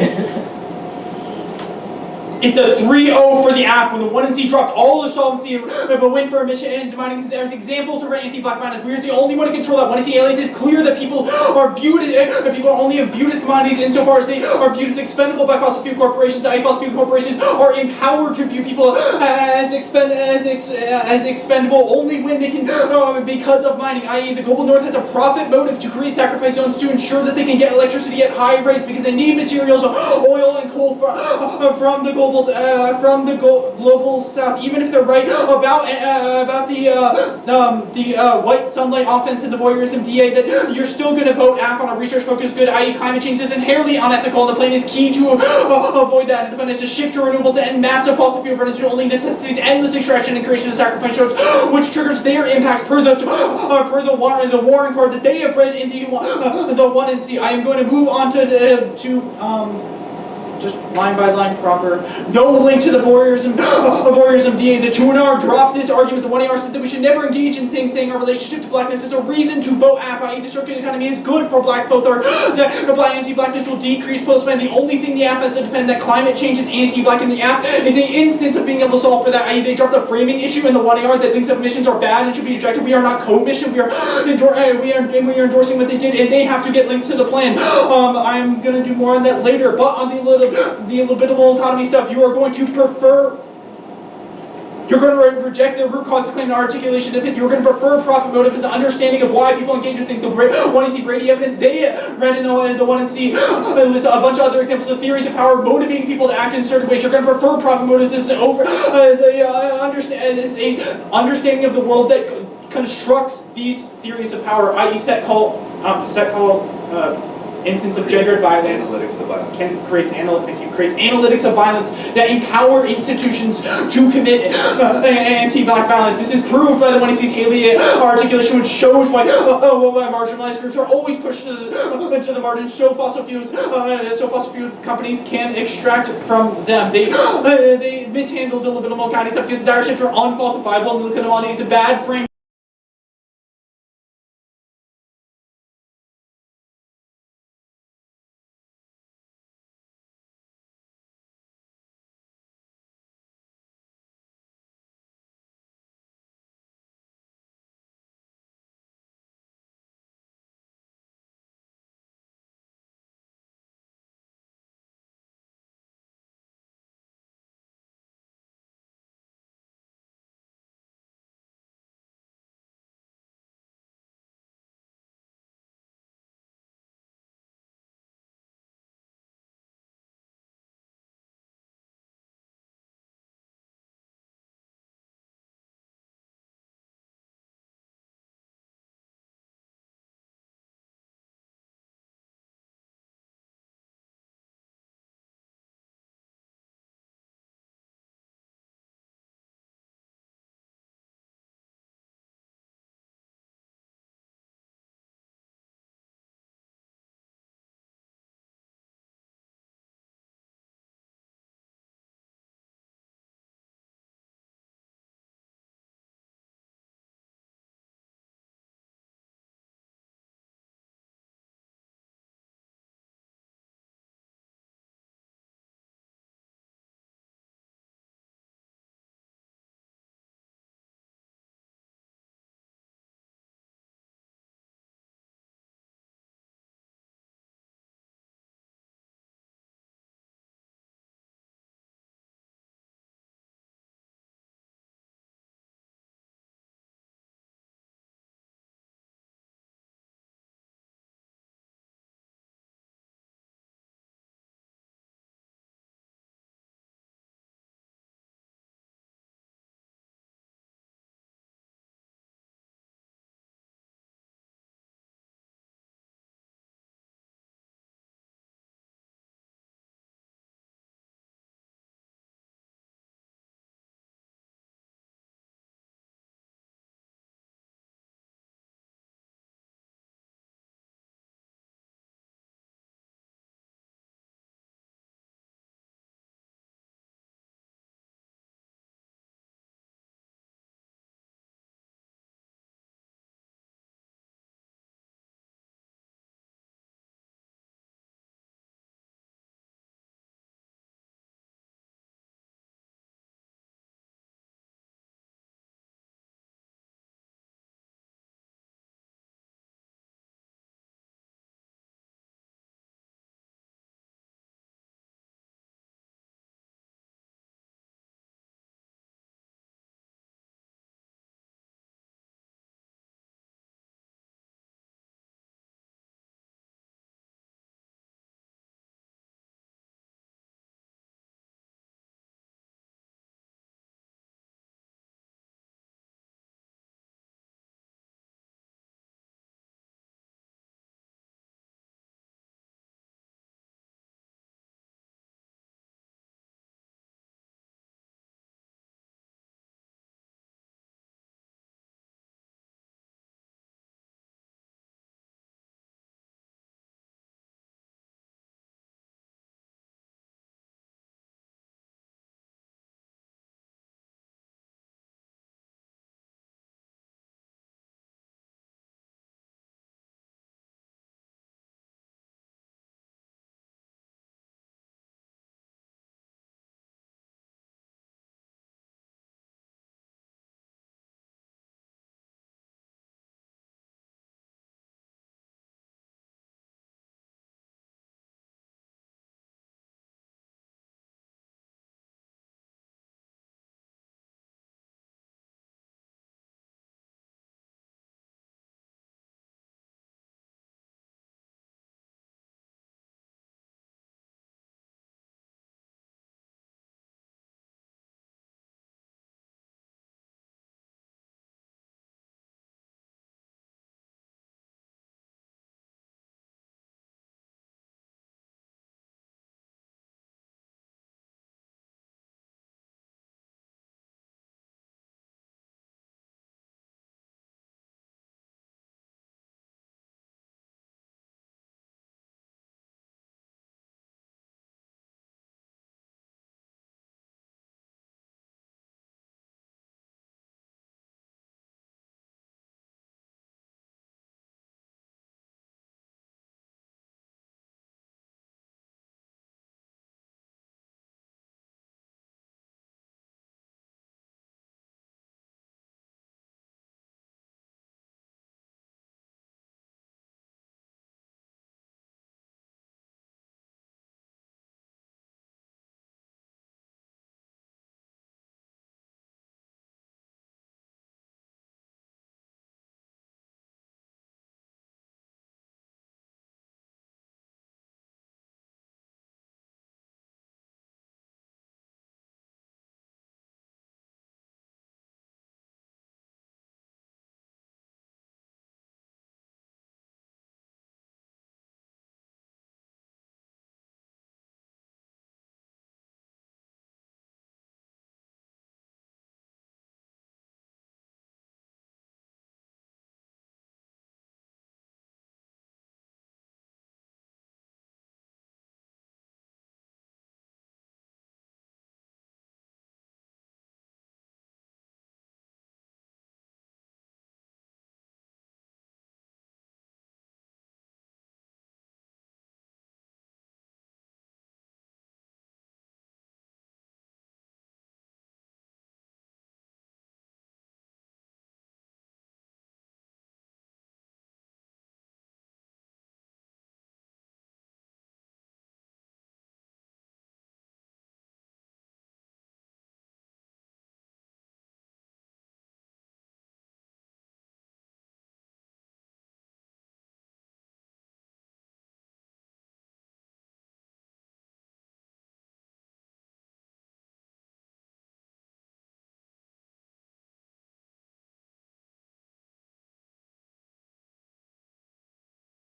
It's a 3-0 for the AF when the 1NC dropped all the solvency but went for a mission and demanding as examples of our anti-black violence. We're the only one to control that. 1NC aliens is clear that people are viewed as people are only viewed as commodities insofar as they are viewed as expendable by fossil fuel corporations. Fossil fuel corporations are empowered to view people as expendable only when they can because of mining. I.e., the global north has a profit motive to create sacrifice zones to ensure that they can get electricity at high rates because they need materials, oil and coal from the global global south, even if they're right about the white sunlight offense and the voyeurism DA, that you're still going to vote AF on a research-focused good, i.e. climate change is inherently unethical, and the plan is key to avoid that. And the plan is to shift to renewables and massive fossil fuel burns, which only necessitates endless extraction and creation of sacrifice jobs, which triggers their impacts per the Warren card that they have read in the 1 and C. I am going to move on to just line by line proper. No link to the voyeurism DA. The 2NR dropped this argument. The 1AR said that we should never engage in things saying our relationship to blackness is a reason to vote AF, i.e. the circular economy is good for black folk, or that the black anti-blackness will decrease postman. The only thing the AF has to defend that climate change is anti-black, and the AF is an instance of being able to solve for that, i.e. they dropped the framing issue in the 1AR that links of emissions are bad and should be rejected. We are not co-emission. We are endorsing what they did, and they have to get links to the plan. I'm going to do more on that later, but on the illibettable economy stuff, you are going to reject the root cause claim and articulation of it. You're going to prefer profit motive as an understanding of why people engage with things. The 1AC Brady evidence they read in the 1C lists a bunch of other examples of theories of power motivating people to act in certain ways. You're going to prefer profit motives as an understanding of the world that constructs these theories of power, i.e. set call instance of gendered violence. Analytics of violence. Creates analytics of violence that empower institutions to commit anti-black violence. This is proved by the 1AC's Haley articulation, which shows why marginalized groups are always pushed to the margins, so fossil fuel companies can extract from them. They mishandled the illibettable kind of stuff because starships are unfalsifiable, and the commodity is a bad frame.